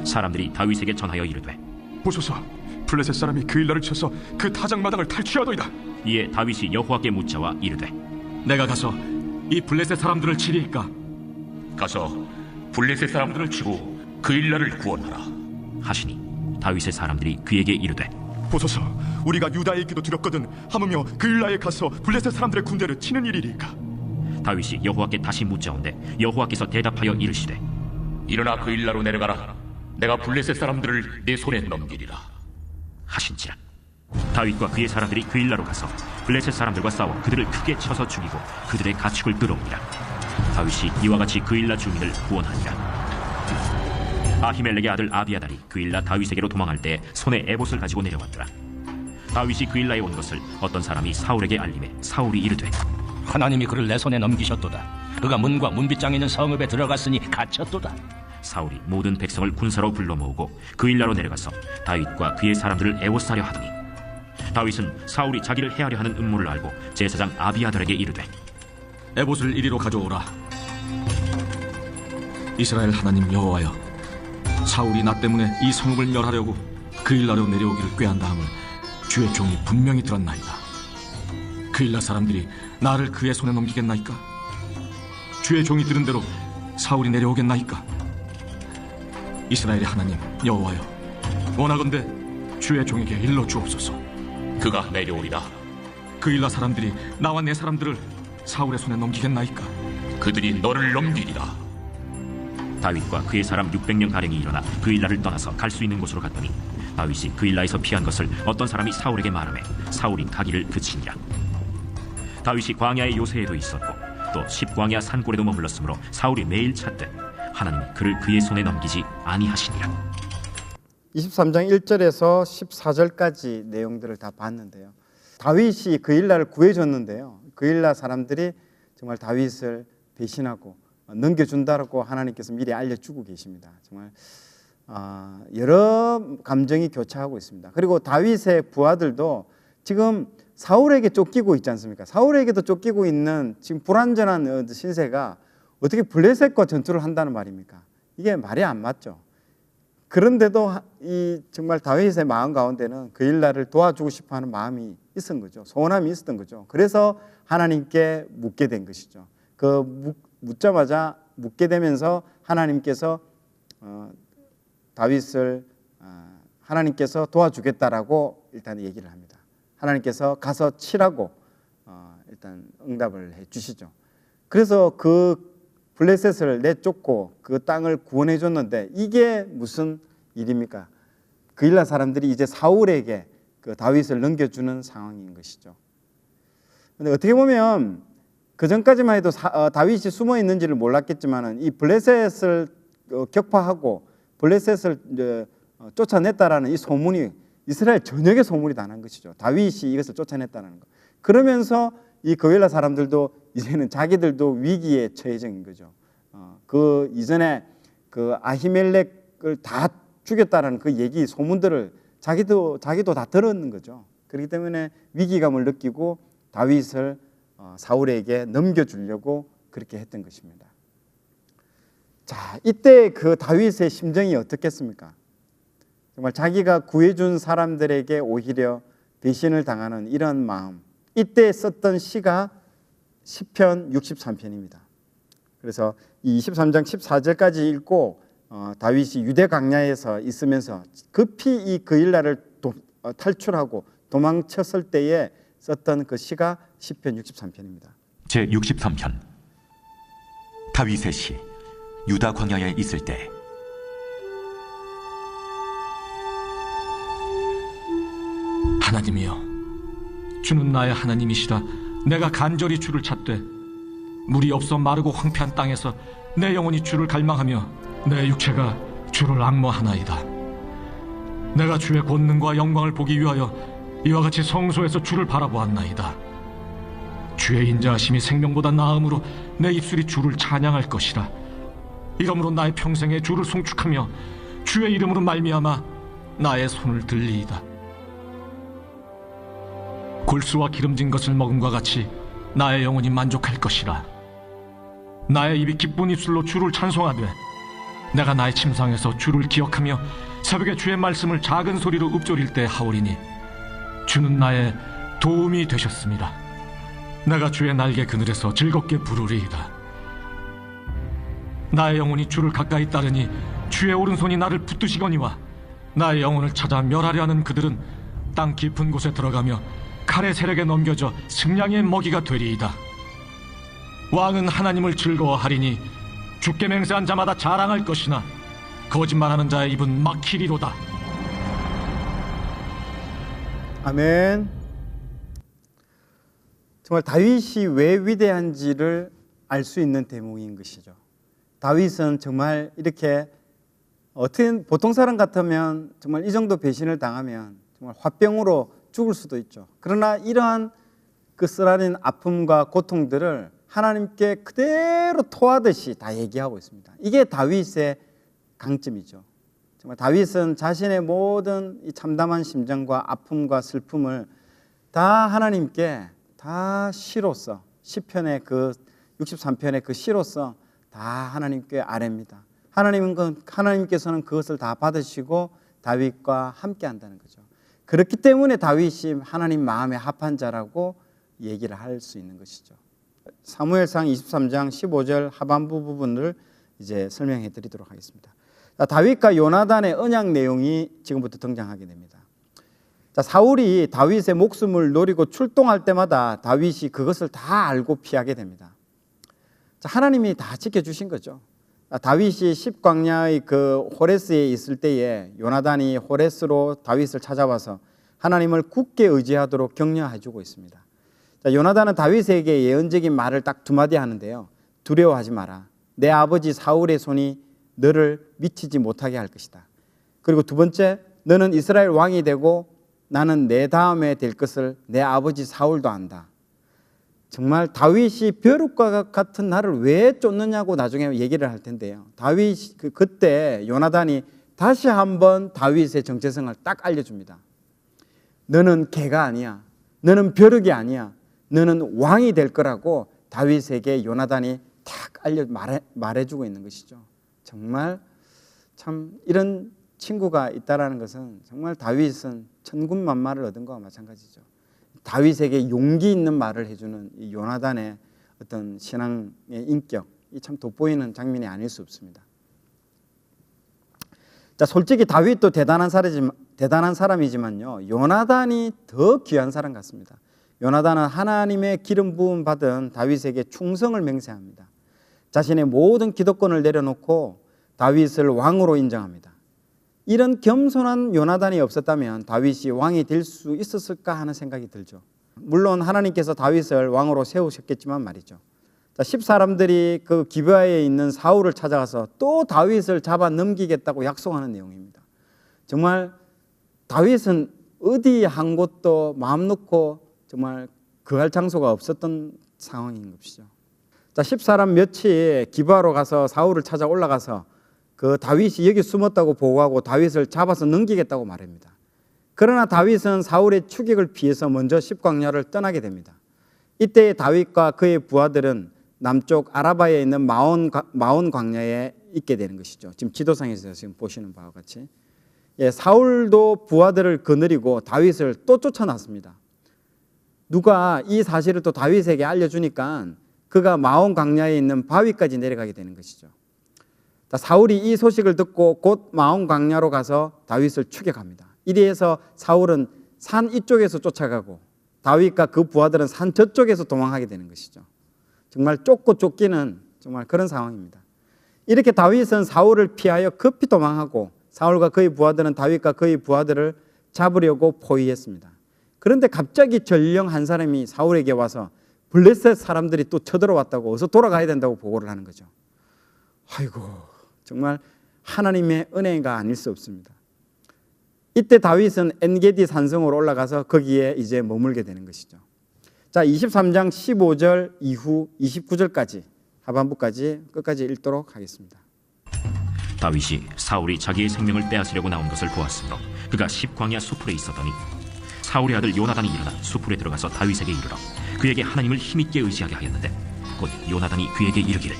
B: 사람들이 다윗에게 전하여 이르되
G: 보소서, 블레셋 사람이 그일라를 쳐서 그 타작마당을 탈취하도이다.
B: 이에 다윗이 여호와께 묻자와 이르되
D: 내가 가서 이 블레셋 사람들을 치리이까?
C: 가서 블레셋 사람들을 치고 그일라를 구원하라
B: 하시니 다윗의 사람들이 그에게 이르되
G: 보소서, 우리가 유다에 있기도 두렵거든 하무며 그일라에 가서 블레셋 사람들의 군대를 치는 일이리까?
B: 다윗이 여호와께 다시 묻자온데 여호와께서 대답하여 이르시되
C: 일어나 그일라로 내려가라. 내가 블레셋 사람들을 내 손에 넘기리라
B: 하신지라. 다윗과 그의 사람들이 그일라로 가서 블레셋 사람들과 싸워 그들을 크게 쳐서 죽이고 그들의 가축을 끌어옵니라. 다윗이 이와 같이 그일라 주민을 구원하니라. 아히멜렉의 아들 아비아달이 그일라 다윗에게로 도망할 때 손에 에봇을 가지고 내려왔더라. 다윗이 그일라에 온 것을 어떤 사람이 사울에게 알림해 사울이 이르되
C: 하나님이 그를 내 손에 넘기셨도다. 그가 문과 문빗장에 있는 성읍에 들어갔으니 갇혔도다.
B: 사울이 모든 백성을 군사로 불러 모으고 그일라로 내려가서 다윗과 그의 사람들을 애워싸려 하더니 다윗은 사울이 자기를 해하려 하는 음모를 알고 제사장 아비아달에게 이르되
D: 에봇을 이리로 가져오라. 이스라엘 하나님 여호와여, 사울이 나 때문에 이 성읍을 멸하려고 그일라로 내려오기를 꾀한다함을 주의 종이 분명히 들었나이다. 그일라 사람들이 나를 그의 손에 넘기겠나이까? 주의 종이 들은 대로 사울이 내려오겠나이까? 이스라엘의 하나님 여호와여, 원하건대 주의 종에게 일러 주옵소서.
C: 그가 내려오리라.
D: 그일라 사람들이 나와 내 사람들을 사울의 손에 넘기겠나이까?
C: 그들이 너를 넘기리라.
B: 다윗과 그의 사람 600명 가량이 일어나 그일라를 떠나서 갈 수 있는 곳으로 갔더니 다윗이 그일라에서 피한 것을 어떤 사람이 사울에게 말하매 사울이 가기를 그치니라. 다윗이 광야의 요새에도 있었고 또 십광야 산골에도 머물렀으므로 사울이 매일 찾되 하나님이 그를 그의 손에 넘기지 아니하시니라.
A: 23장 1절에서 14절까지 내용들을 다 봤는데요. 다윗이 그일라를 구해줬는데요. 그일라 사람들이 정말 다윗을 배신하고 넘겨준다고 하나님께서 미리 알려주고 계십니다. 정말 여러 감정이 교차하고 있습니다. 그리고 다윗의 부하들도 지금 사울에게 쫓기고 있지 않습니까? 사울에게도 쫓기고 있는 지금 불완전한 신세가 어떻게 블레셋과 전투를 한다는 말입니까? 이게 말이 안 맞죠. 그런데도 이 정말 다윗의 마음 가운데는 그일라를 도와주고 싶어하는 마음이 있었던 거죠. 소원함이 있었던 거죠. 그래서 하나님께 묻게 된 것이죠. 묻자마자 묻게 되면서 하나님께서 다윗을 하나님께서 도와주겠다라고 일단 얘기를 합니다. 하나님께서 가서 치라고 일단 응답을 해 주시죠. 그래서 그 블레셋을 내쫓고 그 땅을 구원해 줬는데 이게 무슨 일입니까? 그일라 사람들이 이제 사울에게 그 다윗을 넘겨주는 상황인 것이죠. 그런데 어떻게 보면 그 전까지만 해도 다윗이 숨어 있는지를 몰랐겠지만은 이 블레셋을 격파하고 블레셋을 쫓아냈다라는 이 소문이 이스라엘 전역에 소문이 다 난 것이죠. 다윗이 이것을 쫓아냈다는 것. 그러면서 이 그일라 사람들도 이제는 자기들도 위기에 처해진 거죠. 그 이전에 그 아히멜렉을 다 죽였다는 그 얘기 소문들을 자기도 다 들었는 거죠. 그렇기 때문에 위기감을 느끼고 다윗을 사울에게 넘겨주려고 그렇게 했던 것입니다. 자, 이때 그 다윗의 심정이 어떻겠습니까? 정말 자기가 구해준 사람들에게 오히려 배신을 당하는 이런 마음. 이때 썼던 시가 시편 63편입니다. 그래서 이 23장 14절까지 읽고 다윗이 유대 광야에서 있으면서 급히 이 그일라를 탈출하고 도망쳤을 때에 썼던 그 시가 시편 63편입니다.
H: 제63편 다윗의 시. 유다 광야에 있을 때.
D: 하나님이여, 주는 나의 하나님이시라. 내가 간절히 주를 찾되 물이 없어 마르고 황폐한 땅에서 내 영혼이 주를 갈망하며 내 육체가 주를 앙모하나이다. 내가 주의 권능과 영광을 보기 위하여 이와 같이 성소에서 주를 바라보았나이다. 주의 인자하심이 생명보다 나음으로 내 입술이 주를 찬양할 것이라. 이러므로 나의 평생에 주를 송축하며 주의 이름으로 말미암아 나의 손을 들리이다. 골수와 기름진 것을 먹음과 같이 나의 영혼이 만족할 것이라. 나의 입이 기쁜 입술로 주를 찬송하되 내가 나의 침상에서 주를 기억하며 새벽에 주의 말씀을 작은 소리로 읊조릴 때 하오리니 주는 나의 도움이 되셨습니다. 내가 주의 날개 그늘에서 즐겁게 부르리이다. 나의 영혼이 주를 가까이 따르니 주의 오른손이 나를 붙드시거니와 나의 영혼을 찾아 멸하려 하는 그들은 땅 깊은 곳에 들어가며 칼의 세력에 넘겨져 승량의 먹이가 되리이다. 왕은 하나님을 즐거워하리니 주께 맹세한 자마다 자랑할 것이나 거짓말하는 자의 입은 막히리로다.
A: 아멘. 정말 다윗이 왜 위대한지를 알 수 있는 대목인 것이죠. 다윗은 정말 이렇게 어떻게 보통 사람 같으면 정말 이 정도 배신을 당하면 정말 화병으로 죽을 수도 있죠. 그러나 이러한 그 쓰라린 아픔과 고통들을 하나님께 그대로 토하듯이 다 얘기하고 있습니다. 이게 다윗의 강점이죠. 정말 다윗은 자신의 모든 이 참담한 심정과 아픔과 슬픔을 다 하나님께 다 시로써 시편의 그 63편의 그 시로써 다 하나님께 아뢰입니다. 하나님께서는 그것을 다 받으시고 다윗과 함께 한다는 거죠. 그렇기 때문에 다윗이 하나님 마음에 합한 자라고 얘기를 할 수 있는 것이죠. 사무엘상 23장 15절 하반부 부분을 이제 설명해 드리도록 하겠습니다. 자, 다윗과 요나단의 언약 내용이 지금부터 등장하게 됩니다. 자, 사울이 다윗의 목숨을 노리고 출동할 때마다 다윗이 그것을 다 알고 피하게 됩니다. 자, 하나님이 다 지켜주신 거죠. 다윗이 십광야의 그 호레스에 있을 때에 요나단이 호레스로 다윗을 찾아와서 하나님을 굳게 의지하도록 격려해주고 있습니다. 자, 요나단은 다윗에게 예언적인 말을 딱 두 마디 하는데요. 두려워하지 마라. 내 아버지 사울의 손이 너를 미치지 못하게 할 것이다. 그리고 두 번째, 너는 이스라엘 왕이 되고 나는 내 다음에 될 것을 내 아버지 사울도 안다. 정말 다윗이 벼룩과 같은 나를 왜 쫓느냐고 나중에 얘기를 할 텐데요. 다윗 그때 요나단이 다시 한번 다윗의 정체성을 딱 알려줍니다. 너는 개가 아니야. 너는 벼룩이 아니야. 너는 왕이 될 거라고 다윗에게 요나단이 딱 말해주고 있는 것이죠. 정말 참 이런 친구가 있다라는 것은 정말 다윗은 천군만마를 얻은 것과 마찬가지죠. 다윗에게 용기 있는 말을 해주는 이 요나단의 어떤 신앙의 인격이 참 돋보이는 장면이 아닐 수 없습니다. 자, 솔직히 다윗도 대단한 사람이지만요, 요나단이 더 귀한 사람 같습니다. 요나단은 하나님의 기름 부음 받은 다윗에게 충성을 맹세합니다. 자신의 모든 기득권을 내려놓고 다윗을 왕으로 인정합니다. 이런 겸손한 요나단이 없었다면 다윗이 왕이 될 수 있었을까 하는 생각이 들죠. 물론 하나님께서 다윗을 왕으로 세우셨겠지만 말이죠. 자, 10사람들이 그 기브아에 있는 사울을 찾아가서 또 다윗을 잡아 넘기겠다고 약속하는 내용입니다. 정말 다윗은 어디 한 곳도 마음 놓고 정말 거할 장소가 없었던 상황인 것이죠. 자, 10사람 몇이 기브아로 가서 사울을 찾아 올라가서 그 다윗이 여기 숨었다고 보고하고 다윗을 잡아서 넘기겠다고 말합니다. 그러나 다윗은 사울의 추격을 피해서 먼저 십광야를 떠나게 됩니다. 이때 다윗과 그의 부하들은 남쪽 아라바에 있는 마온 광야에 있게 되는 것이죠. 지금 지도상에서 지금 보시는 바와 같이, 사울도 부하들을 거느리고 다윗을 또 쫓아났습니다. 누가 이 사실을 또 다윗에게 알려주니까 그가 마온 광야에 있는 바위까지 내려가게 되는 것이죠. 사울이 이 소식을 듣고 곧 마온 광야로 가서 다윗을 추격합니다. 이리해서 사울은 산 이쪽에서 쫓아가고 다윗과 그 부하들은 산 저쪽에서 도망하게 되는 것이죠. 정말 쫓고 쫓기는 정말 그런 상황입니다. 이렇게 다윗은 사울을 피하여 급히 도망하고 사울과 그의 부하들은 다윗과 그의 부하들을 잡으려고 포위했습니다. 그런데 갑자기 전령 한 사람이 사울에게 와서 블레셋 사람들이 또 쳐들어왔다고 어서 돌아가야 된다고 보고를 하는 거죠. 아이고, 정말 하나님의 은혜가 아닐 수 없습니다. 이때 다윗은 엔게디 산성으로 올라가서 거기에 이제 머물게 되는 것이죠. 자, 23장 15절 이후 29절까지 하반부까지 끝까지 읽도록 하겠습니다.
B: 다윗이 사울이 자기의 생명을 빼앗으려고 나온 것을 보았으므로 그가 십광야 수풀에 있었더니 사울의 아들 요나단이 일어나 수풀에 들어가서 다윗에게 이르러 그에게 하나님을 힘있게 의지하게 하였는데 곧 요나단이 그에게 이르기를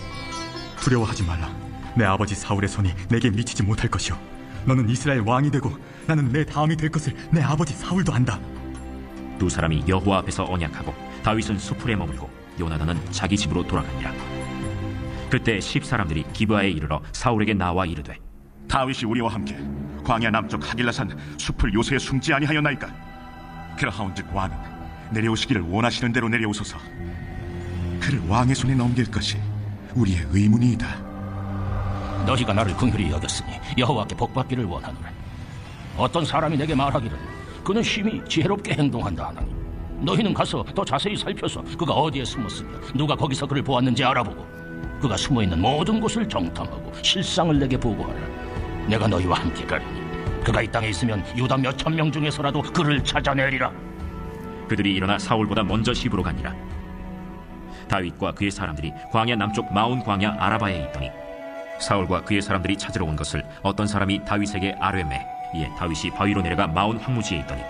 I: 두려워하지 말라. 내 아버지 사울의 손이 내게 미치지 못할 것이요 너는 이스라엘 왕이 되고 나는 내 다음이 될 것을 내 아버지 사울도 안다.
B: 두 사람이 여호와 앞에서 언약하고 다윗은 수풀에 머물고 요나단은 자기 집으로 돌아가니라. 그때 10사람들이 기브아에 이르러 사울에게 나와 이르되
F: 다윗이 우리와 함께 광야 남쪽 하길라산 숲을 요새에 숨지 아니하였나이까? 그러하온즉 왕은 내려오시기를 원하시는 대로 내려오소서. 그를 왕의 손에 넘길 것이 우리의 의문이이다.
C: 너희가 나를 긍휼히 여겼으니 여호와께 복받기를 원하노라. 어떤 사람이 내게 말하기를 그는 심히 지혜롭게 행동한다 하나니 너희는 가서 더 자세히 살펴서 그가 어디에 숨었으며 누가 거기서 그를 보았는지 알아보고 그가 숨어있는 모든 곳을 정탐하고 실상을 내게 보고하라. 내가 너희와 함께 가리니 그가 이 땅에 있으면 유다 몇 천 명 중에서라도 그를 찾아내리라.
B: 그들이 일어나 사울보다 먼저 시부로 가니라. 다윗과 그의 사람들이 광야 남쪽 마온 광야 아라바에 있더니 사울과 그의 사람들이 찾으러 온 것을 어떤 사람이 다윗에게 아뢰매. 이에 다윗이 바위로 내려가 마온 황무지에 있더니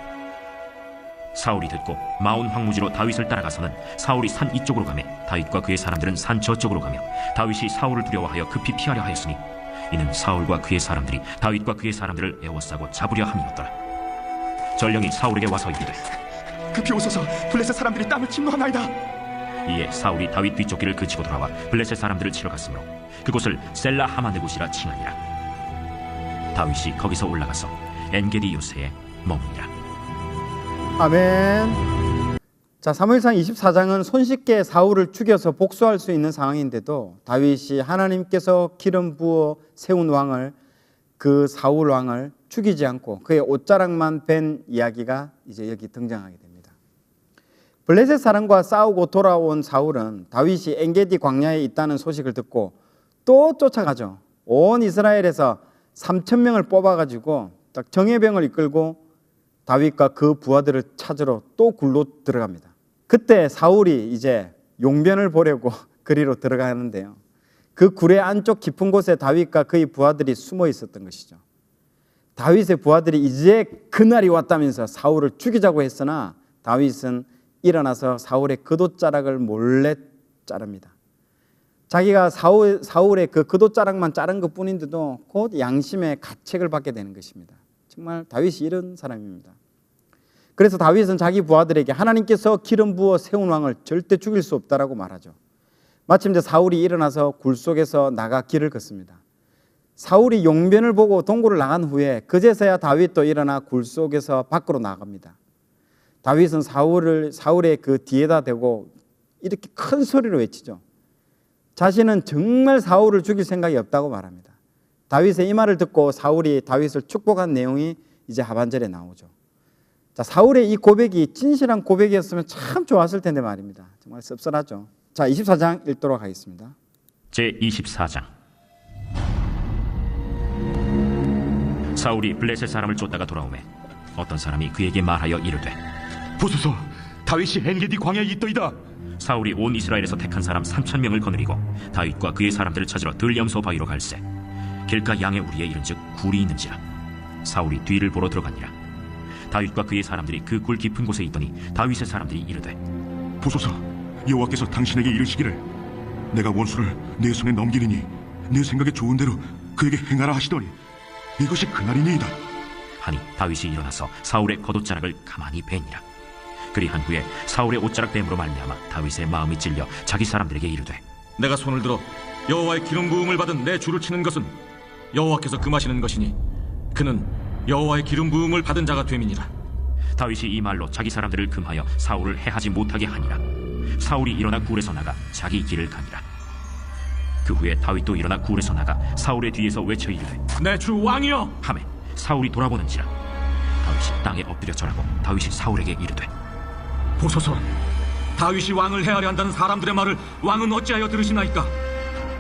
B: 사울이 듣고 마온 황무지로 다윗을 따라가서는 사울이 산 이쪽으로 가매 다윗과 그의 사람들은 산 저쪽으로 가며 다윗이 사울을 두려워하여 급히 피하려 하였으니 이는 사울과 그의 사람들이 다윗과 그의 사람들을 에워싸고 잡으려 함이었더라. 전령이 사울에게 와서 이르되
I: 급히 오소서. 블레셋 사람들이 땅을 침노하나이다.
B: 이에 사울이 다윗 뒤쫓기를 그치고 돌아와 블레셋 사람들을 치러 갔으므로 그곳을 셀라 하마느곳이라 칭하니라. 다윗이 거기서 올라가서 엔게디 요새에 머무니라.
A: 아멘. 자, 사무엘상 24장은 손쉽게 사울을 죽여서 복수할 수 있는 상황인데도 다윗이 하나님께서 기름 부어 세운 왕을, 그 사울 왕을 죽이지 않고 그의 옷자락만 벤 이야기가 이제 여기 등장하게 됩니다. 블레셋 사람과 싸우고 돌아온 사울은 다윗이 엔게디 광야에 있다는 소식을 듣고 또 쫓아가죠. 온 이스라엘에서 3,000명을 뽑아가지고 딱 정예병을 이끌고 다윗과 그 부하들을 찾으러 또 굴로 들어갑니다. 그때 사울이 이제 용변을 보려고 그리로 들어가는데요. 그 굴의 안쪽 깊은 곳에 다윗과 그의 부하들이 숨어 있었던 것이죠. 다윗의 부하들이 이제 그날이 왔다면서 사울을 죽이자고 했으나 다윗은 일어나서 사울의 겉옷자락을 몰래 자릅니다. 자기가 사울의 그 겉옷자락만 자른 것뿐인데도 곧 양심의 가책을 받게 되는 것입니다. 정말 다윗이 이런 사람입니다. 그래서 다윗은 자기 부하들에게 하나님께서 기름 부어 세운 왕을 절대 죽일 수 없다라고 말하죠. 마침내 사울이 일어나서 굴 속에서 나가 길을 걷습니다. 사울이 용변을 보고 동굴을 나간 후에 그제서야 다윗도 일어나 굴 속에서 밖으로 나갑니다. 다윗은 사울의 그 뒤에다 대고 이렇게 큰 소리로 외치죠. 자신은 정말 사울을 죽일 생각이 없다고 말합니다. 다윗의 이 말을 듣고 사울이 다윗을 축복한 내용이 이제 하반절에 나오죠. 자, 사울의 이 고백이 진실한 고백이었으면 참 좋았을 텐데 말입니다. 정말 씁쓸하죠. 자, 24장 읽도록 하겠습니다.
B: 제24장. 사울이 블레셋 사람을 쫓다가 돌아오매 어떤 사람이 그에게 말하여 이르되
G: 보소서, 다윗이 엔게디 광야에 있더이다.
B: 사울이 온 이스라엘에서 택한 사람 3,000명을 거느리고 다윗과 그의 사람들을 찾으러 들염소 바위로 갈새 길가 양의 우리에 이른즉 굴이 있는지라. 사울이 뒤를 보러 들어가니라. 다윗과 그의 사람들이 그 굴 깊은 곳에 있더니 다윗의 사람들이 이르되
F: 보소서, 여호와께서 당신에게 이르시기를 내가 원수를 내 손에 넘기리니 내 생각에 좋은 대로 그에게 행하라 하시더니 이것이 그날이니이다
B: 하니 다윗이 일어나서 사울의 겉옷자락을 가만히 베니라. 그리한 후에 사울의 옷자락 뱀으로 말미암아 다윗의 마음이 찔려 자기 사람들에게 이르되
D: 내가 손을 들어 여호와의 기름 부음을 받은 내 주를 치는 것은 여호와께서 금하시는 것이니 그는 여호와의 기름 부음을 받은 자가 됨이니라.
B: 다윗이 이 말로 자기 사람들을 금하여 사울을 해하지 못하게 하니라. 사울이 일어나 굴에서 나가 자기 길을 가니라. 그 후에 다윗도 일어나 굴에서 나가 사울의 뒤에서 외쳐 이르되
D: 내 주 왕이여
B: 하매 사울이 돌아보는지라. 다윗이 땅에 엎드려 절하고 다윗이 사울에게 이르되
D: 보소서, 다윗이 왕을 해하려 한다는 사람들의 말을 왕은 어찌하여 들으시나이까?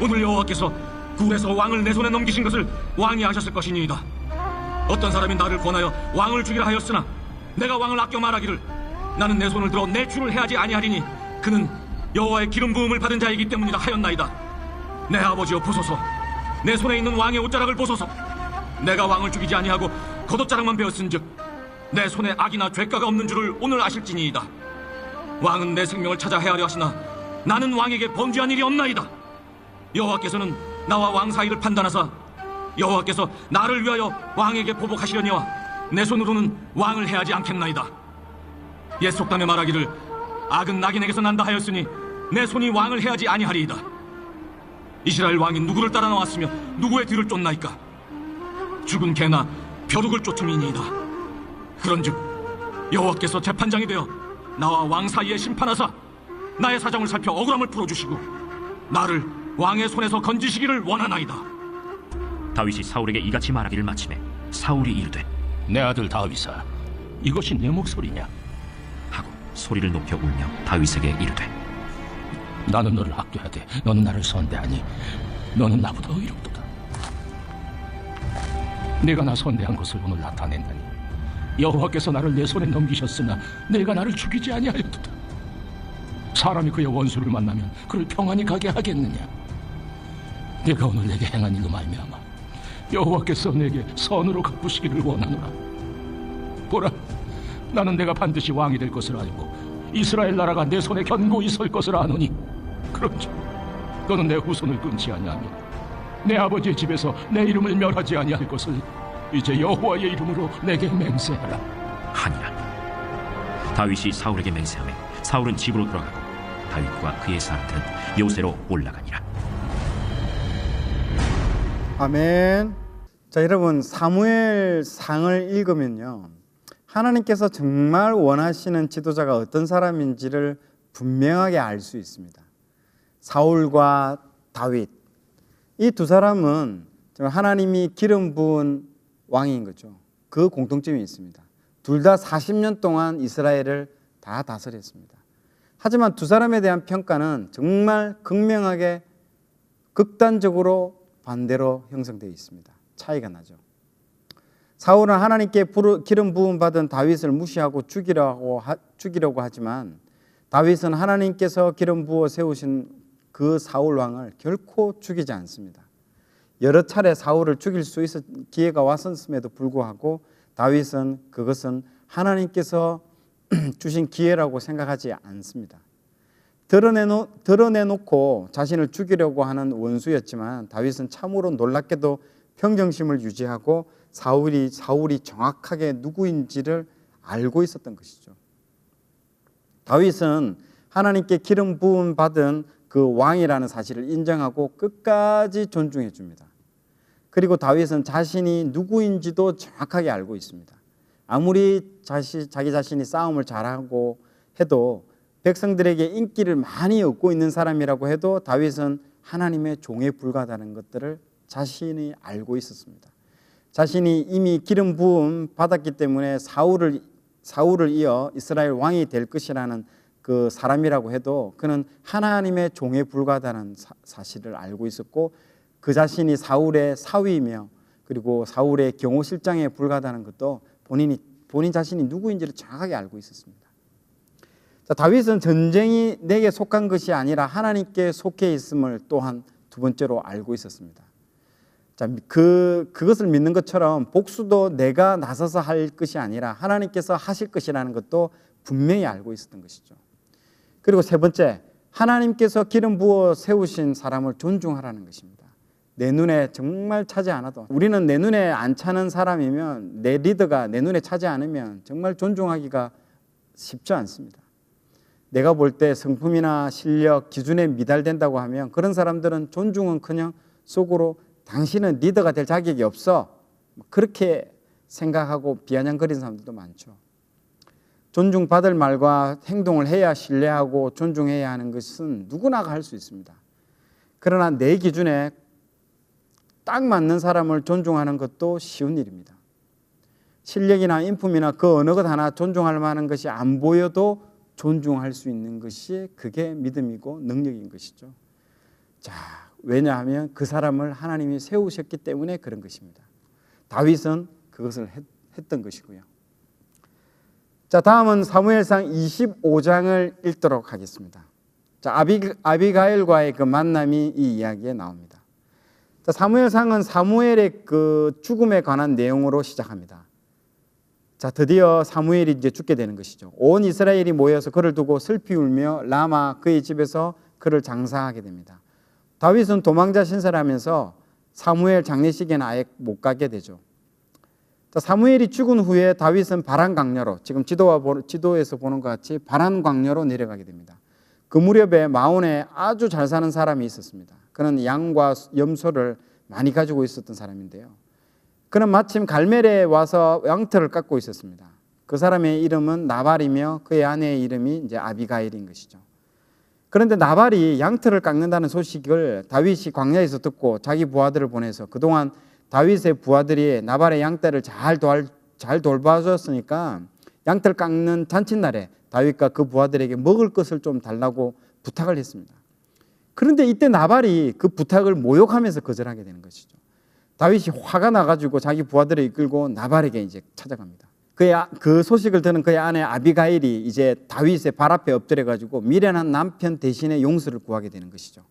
D: 오늘 여호와께서 굴에서 왕을 내 손에 넘기신 것을 왕이 아셨을 것이니이다. 어떤 사람이 나를 권하여 왕을 죽이라 하였으나 내가 왕을 아껴 말하기를 나는 내 손을 들어 내 주를 해하지 아니하리니 그는 여호와의 기름 부음을 받은 자이기 때문이라 하였나이다. 내 아버지여 보소서, 내 손에 있는 왕의 옷자락을 보소서. 내가 왕을 죽이지 아니하고 겉옷자락만 베었은즉 내 손에 악이나 죄가가 없는 줄을 오늘 아실지니이다. 왕은 내 생명을 찾아 해하려 하시나 나는 왕에게 범죄한 일이 없나이다. 여호와께서는 나와 왕 사이를 판단하사 여호와께서 나를 위하여 왕에게 보복하시려니와 내 손으로는 왕을 해하지 않겠나이다. 옛 속담에 말하기를 악은 낙인에게서 난다 하였으니 내 손이 왕을 해하지 아니하리이다. 이스라엘 왕이 누구를 따라 나왔으며 누구의 뒤를 쫓나이까? 죽은 개나 벼룩을 쫓음이니이다. 그런즉
C: 여호와께서 재판장이 되어 나와 왕 사이에 심판하사 나의 사정을 살펴 억울함을 풀어주시고 나를 왕의 손에서 건지시기를 원하나이다.
B: 다윗이 사울에게 이같이 말하기를 마치매 사울이 이르되
C: 내 아들 다윗아, 이것이 내 목소리냐?
B: 하고 소리를 높여 울며 다윗에게 이르되
C: 나는 너를 학대하되 너는 나를 선대하니 너는 나보다 의롭도다. 내가 나 선대한 것을 오늘 나타낸다니 여호와께서 나를 내 손에 넘기셨으나 내가 나를 죽이지 아니하였도다. 사람이 그의 원수를 만나면 그를 평안히 가게 하겠느냐? 내가 오늘 내게 행한 일로 말미암아 여호와께서 내게 선으로 갚으시기를 원하노라. 보라, 나는 내가 반드시 왕이 될 것을 알고 이스라엘 나라가 내 손에 견고히 설 것을 아노니 그런즉 너는 내 후손을 끊지 아니하며 내 아버지의 집에서 내 이름을 멸하지 아니할 것을 이제 여호와의 이름으로 내게 맹세하라
B: 하니라. 다윗이 사울에게 맹세하매 사울은 집으로 돌아가고 다윗과 그의 사람들은 요새로 올라가니라.
A: 아멘. 자, 여러분, 사무엘상을 읽으면요, 하나님께서 정말 원하시는 지도자가 어떤 사람인지를 분명하게 알 수 있습니다. 사울과 다윗, 이 두 사람은 하나님이 기름 부은 왕인 거죠. 그 공통점이 있습니다. 둘 다 40년 동안 이스라엘을 다 다스렸습니다. 하지만 두 사람에 대한 평가는 정말 극명하게 극단적으로 반대로 형성되어 있습니다. 차이가 나죠. 사울은 하나님께 기름 부음 받은 다윗을 무시하고 죽이려고 하지만 다윗은 하나님께서 기름 부어 세우신 그 사울 왕을 결코 죽이지 않습니다. 여러 차례 사울을 죽일 수 있을 기회가 왔음에도 불구하고 다윗은 그것은 하나님께서 주신 기회라고 생각하지 않습니다. 드러내놓고 자신을 죽이려고 하는 원수였지만 다윗은 참으로 놀랍게도 평정심을 유지하고 사울이 정확하게 누구인지를 알고 있었던 것이죠. 다윗은 하나님께 기름 부음 받은 그 왕이라는 사실을 인정하고 끝까지 존중해 줍니다. 그리고 다윗은 자신이 누구인지도 정확하게 알고 있습니다. 아무리 자기 자신이 싸움을 잘하고 해도 백성들에게 인기를 많이 얻고 있는 사람이라고 해도 다윗은 하나님의 종에 불과하다는 것들을 자신이 알고 있었습니다. 자신이 이미 기름 부음 받았기 때문에 사울을 이어 이스라엘 왕이 될 것이라는 그 사람이라고 해도 그는 하나님의 종에 불과하다는 사실을 알고 있었고 그 자신이 사울의 사위이며 그리고 사울의 경호실장에 불과하다는 것도 본인 자신이 누구인지를 정확하게 알고 있었습니다. 자, 다윗은 전쟁이 내게 속한 것이 아니라 하나님께 속해 있음을 또한 두 번째로 알고 있었습니다. 자, 그것을 믿는 것처럼 복수도 내가 나서서 할 것이 아니라 하나님께서 하실 것이라는 것도 분명히 알고 있었던 것이죠. 그리고 세 번째, 하나님께서 기름 부어 세우신 사람을 존중하라는 것입니다. 내 눈에 정말 차지 않아도, 우리는 내 눈에 안 차는 사람이면, 내 리더가 내 눈에 차지 않으면 정말 존중하기가 쉽지 않습니다. 내가 볼 때 성품이나 실력, 기준에 미달된다고 하면 그런 사람들은 존중은커녕 속으로 당신은 리더가 될 자격이 없어, 그렇게 생각하고 비아냥거리는 사람들도 많죠. 존중받을 말과 행동을 해야 신뢰하고 존중해야 하는 것은 누구나 할 수 있습니다. 그러나 내 기준에 딱 맞는 사람을 존중하는 것도 쉬운 일입니다. 실력이나 인품이나 그 어느 것 하나 존중할 만한 것이 안 보여도 존중할 수 있는 것이 그게 믿음이고 능력인 것이죠. 자, 왜냐하면 그 사람을 하나님이 세우셨기 때문에 그런 것입니다. 다윗은 그것을 했던 것이고요. 자, 다음은 사무엘상 25장을 읽도록 하겠습니다. 자, 아비가일과의 그 만남이 이 이야기에 나옵니다. 자, 사무엘상은 사무엘의 그 죽음에 관한 내용으로 시작합니다. 자, 드디어 사무엘이 이제 죽게 되는 것이죠. 온 이스라엘이 모여서 그를 두고 슬피 울며 라마 그의 집에서 그를 장사하게 됩니다. 다윗은 도망자 신세라면서 사무엘 장례식에는 아예 못 가게 되죠. 자, 사무엘이 죽은 후에 다윗은 바란광야로, 지금 지도에서 보는 것 같이 바란광야로 내려가게 됩니다. 그 무렵에 마온에 아주 잘 사는 사람이 있었습니다. 그는 양과 염소를 많이 가지고 있었던 사람인데요. 그는 마침 갈멜에 와서 양털을 깎고 있었습니다. 그 사람의 이름은 나발이며 그의 아내의 이름이 이제 아비가일인 것이죠. 그런데 나발이 양털을 깎는다는 소식을 다윗이 광야에서 듣고 자기 부하들을 보내서 그동안 다윗의 부하들이 나발의 양떼를 잘 돌봐줬으니까 양털 깎는 잔칫날에 다윗과 그 부하들에게 먹을 것을 좀 달라고 부탁을 했습니다. 그런데 이때 나발이 그 부탁을 모욕하면서 거절하게 되는 것이죠. 다윗이 화가 나가지고 자기 부하들을 이끌고 나발에게 이제 찾아갑니다. 그 소식을 듣는 그의 아내 아비가일이 이제 다윗의 발 앞에 엎드려가지고 미련한 남편 대신에 용서를 구하게 되는 것이죠.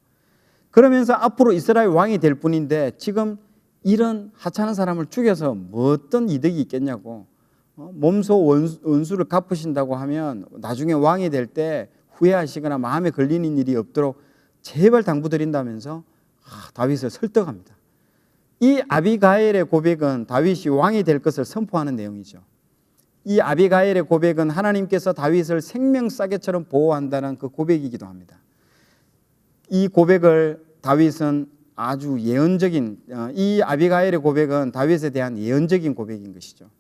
A: 그러면서 앞으로 이스라엘 왕이 될 뿐인데 지금 이런 하찮은 사람을 죽여서 뭐 어떤 이득이 있겠냐고, 몸소 원수를 갚으신다고 하면 나중에 왕이 될 때 후회하시거나 마음에 걸리는 일이 없도록 제발 당부드린다면서 다윗을 설득합니다. 이 아비가일의 고백은 다윗이 왕이 될 것을 선포하는 내용이죠. 이 아비가일의 고백은 하나님께서 다윗을 생명싸개처럼 보호한다는 그 고백이기도 합니다. 이 고백을 다윗은 아주 이 아비가일의 고백은 다윗에 대한 예언적인 고백인 것이죠.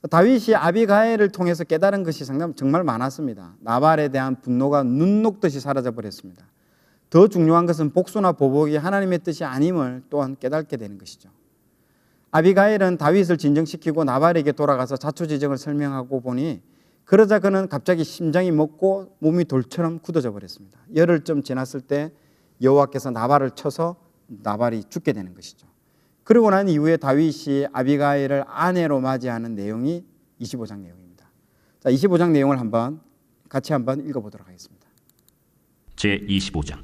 A: 다윗이 아비가일을 통해서 깨달은 것이 정말 많았습니다. 나발에 대한 분노가 눈 녹듯이 사라져 버렸습니다. 더 중요한 것은 복수나 보복이 하나님의 뜻이 아님을 또한 깨닫게 되는 것이죠. 아비가일은 다윗을 진정시키고 나발에게 돌아가서 자초지정을 설명하고 보니 그러자 그는 갑자기 심장이 멎고 몸이 돌처럼 굳어져 버렸습니다. 열흘쯤 지났을 때 여호와께서 나발을 쳐서 나발이 죽게 되는 것이죠. 그리고 난 이후에 다윗이 아비가일을 아내로 맞이하는 내용이 25장 내용입니다. 자, 25장 내용을 같이 한번 읽어보도록 하겠습니다.
B: 제25장.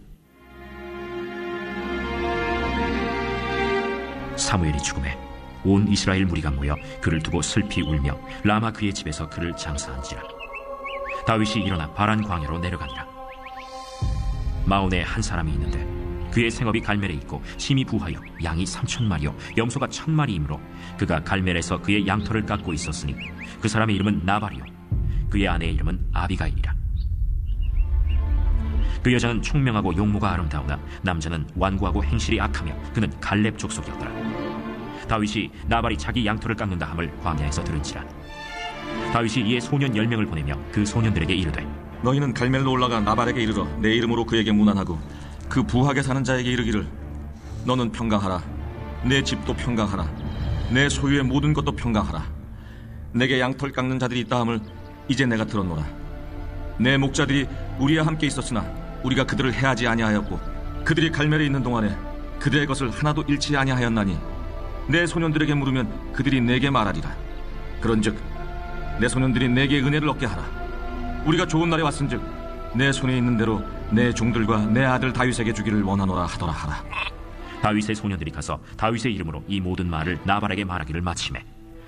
B: 사무엘이 죽음에 온 이스라엘 무리가 모여 그를 두고 슬피 울며 라마 그의 집에서 그를 장사한지라. 다윗이 일어나 바란 광야로 내려가니라. 마온에 한 사람이 있는데 그의 생업이 갈멜에 있고 심히 부하여 양이 3,000마리요 염소가 1,000마리이므로 그가 갈멜에서 그의 양털을 깎고 있었으니 그 사람의 이름은 나발이요 그의 아내의 이름은 아비가일이라. 그 여자는 총명하고 용모가 아름다우나 남자는 완고하고 행실이 악하며 그는 갈렙 족속이었더라. 다윗이 나발이 자기 양털을 깎는다 함을 광야에서 들은지라. 다윗이 이에 소년 10명을 보내며 그 소년들에게 이르되
D: 너희는 갈멜로 올라가 나발에게 이르러 내 이름으로 그에게 문안하고 그 부하게 사는 자에게 이르기를 너는 평강하라. 내 집도 평강하라. 내 소유의 모든 것도 평강하라. 내게 양털 깎는 자들이 있다 함을 이제 내가 들었노라. 내 목자들이 우리와 함께 있었으나 우리가 그들을 해하지 아니하였고 그들이 갈멜에 있는 동안에 그들의 것을 하나도 잃지 아니하였나니 내 소년들에게 물으면 그들이 내게 말하리라. 그런즉 내 소년들이 내게 은혜를 얻게 하라. 우리가 좋은 날에 왔은즉 내 손에 있는 대로 내 종들과 내 아들 다윗에게 주기를 원하노라 하더라 하라.
B: 다윗의 소년들이 가서 다윗의 이름으로 이 모든 말을 나발에게 말하기를 마치매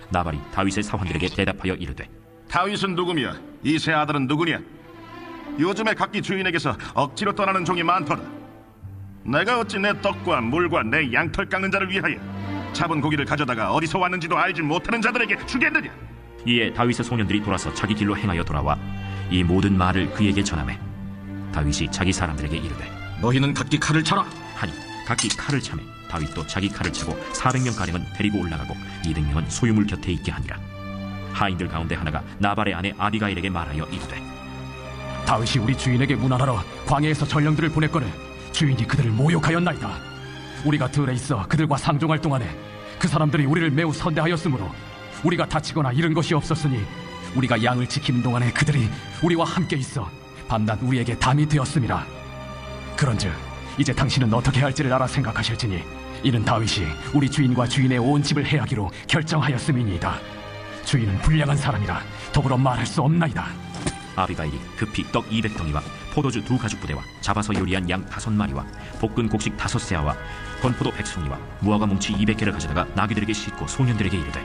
B: 나발이 다윗의 사환들에게 대답하여 이르되
F: 다윗은 누구며 이새 아들은 누구냐? 요즘에 각기 주인에게서 억지로 떠나는 종이 많더라. 내가 어찌 내 떡과 물과 내 양털 깎는 자를 위하여 잡은 고기를 가져다가 어디서 왔는지도 알지 못하는 자들에게 주겠느냐?
B: 이에 다윗의 소년들이 돌아서 자기 길로 행하여 돌아와 이 모든 말을 그에게 전하매 다윗이 자기 사람들에게 이르되
D: 너희는 각기 칼을 차라
B: 하니 각기 칼을 차매 다윗도 자기 칼을 차고 400명가량은 데리고 올라가고 200명은 소유물 곁에 있게 하니라. 하인들 가운데 하나가 나발의 아내 아비가일에게 말하여 이르되
C: 다윗이 우리 주인에게 문안하러 광야에서 전령들을 보냈거늘 주인이 그들을 모욕하였나이다. 우리가 들에 있어 그들과 상종할 동안에 그 사람들이 우리를 매우 선대하였으므로 우리가 다치거나 잃은 것이 없었으니 우리가 양을 지키는 동안에 그들이 우리와 함께 있어 밤낮 우리에게 담이 되었음이라. 그런즉 이제 당신은 어떻게 할지를 알아 생각하실지니 이는 다윗이 우리 주인과 주인의 온 집을 해하기로 결정하였음이니이다. 주인은 불량한 사람이라 더불어 말할 수 없나이다.
B: 아비가일이 급히 떡 200덩이와 포도주 2가죽 부대와 잡아서 요리한 양 5마리와 볶은 곡식 5세아와 건포도 100송이와 무화과 뭉치 200개를 가져다가 나귀들에게 싣고 소년들에게 이르되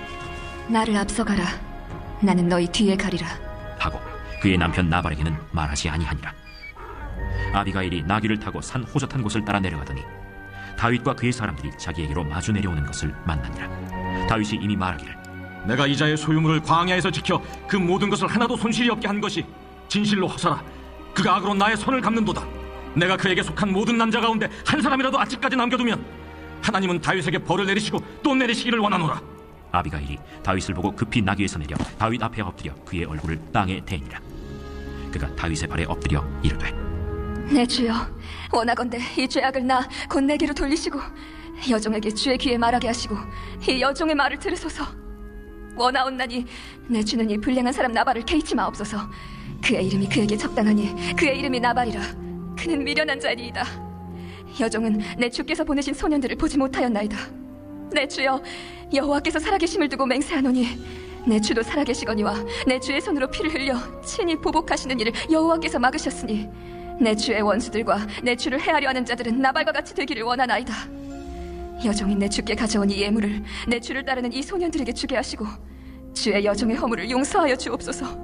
J: 나를 앞서가라. 나는 너희 뒤에 가리라
B: 하고 그의 남편 나발에게는 말하지 아니하니라. 아비가일이 나귀를 타고 산 호젓한 곳을 따라 내려가더니 다윗과 그의 사람들이 자기에게로 마주 내려오는 것을 만나니라. 다윗이 이미 말하기를
D: 내가 이자의 소유물을 광야에서 지켜 그 모든 것을 하나도 손실이 없게 한 것이 진실로 허사라. 그가 악으로 나의 손을 갚는도다. 내가 그에게 속한 모든 남자 가운데 한 사람이라도 아직까지 남겨두면 하나님은 다윗에게 벌을 내리시고 또 내리시기를 원하노라.
B: 아비가일이 다윗을 보고 급히 나귀에서 내려 다윗 앞에 엎드려 그의 얼굴을 땅에 대니라. 그가 다윗의 발에 엎드려 이르되
J: 내 주여, 원하건대 이 죄악을 나 곧 내게로 돌리시고 여종에게 주의 귀에 말하게 하시고 이 여종의 말을 들으소서. 원하옵나니 내 주는 이 불량한 사람 나발을 개의치 마옵소서. 그의 이름이 그에게 적당하니 그의 이름이 나발이라. 그는 미련한 자니이다. 여종은 내 주께서 보내신 소년들을 보지 못하였나이다. 내 주여, 여호와께서 살아계심을 두고 맹세하노니 내 주도 살아계시거니와 내 주의 손으로 피를 흘려 친히 보복하시는 일을 여호와께서 막으셨으니 내 주의 원수들과 내 주를 해하려 하는 자들은 나발과 같이 되기를 원하나이다. 여종이 내 주께 가져온 이 예물을 내 주를 따르는 이 소년들에게 주게 하시고 주의 여종의 허물을 용서하여 주옵소서.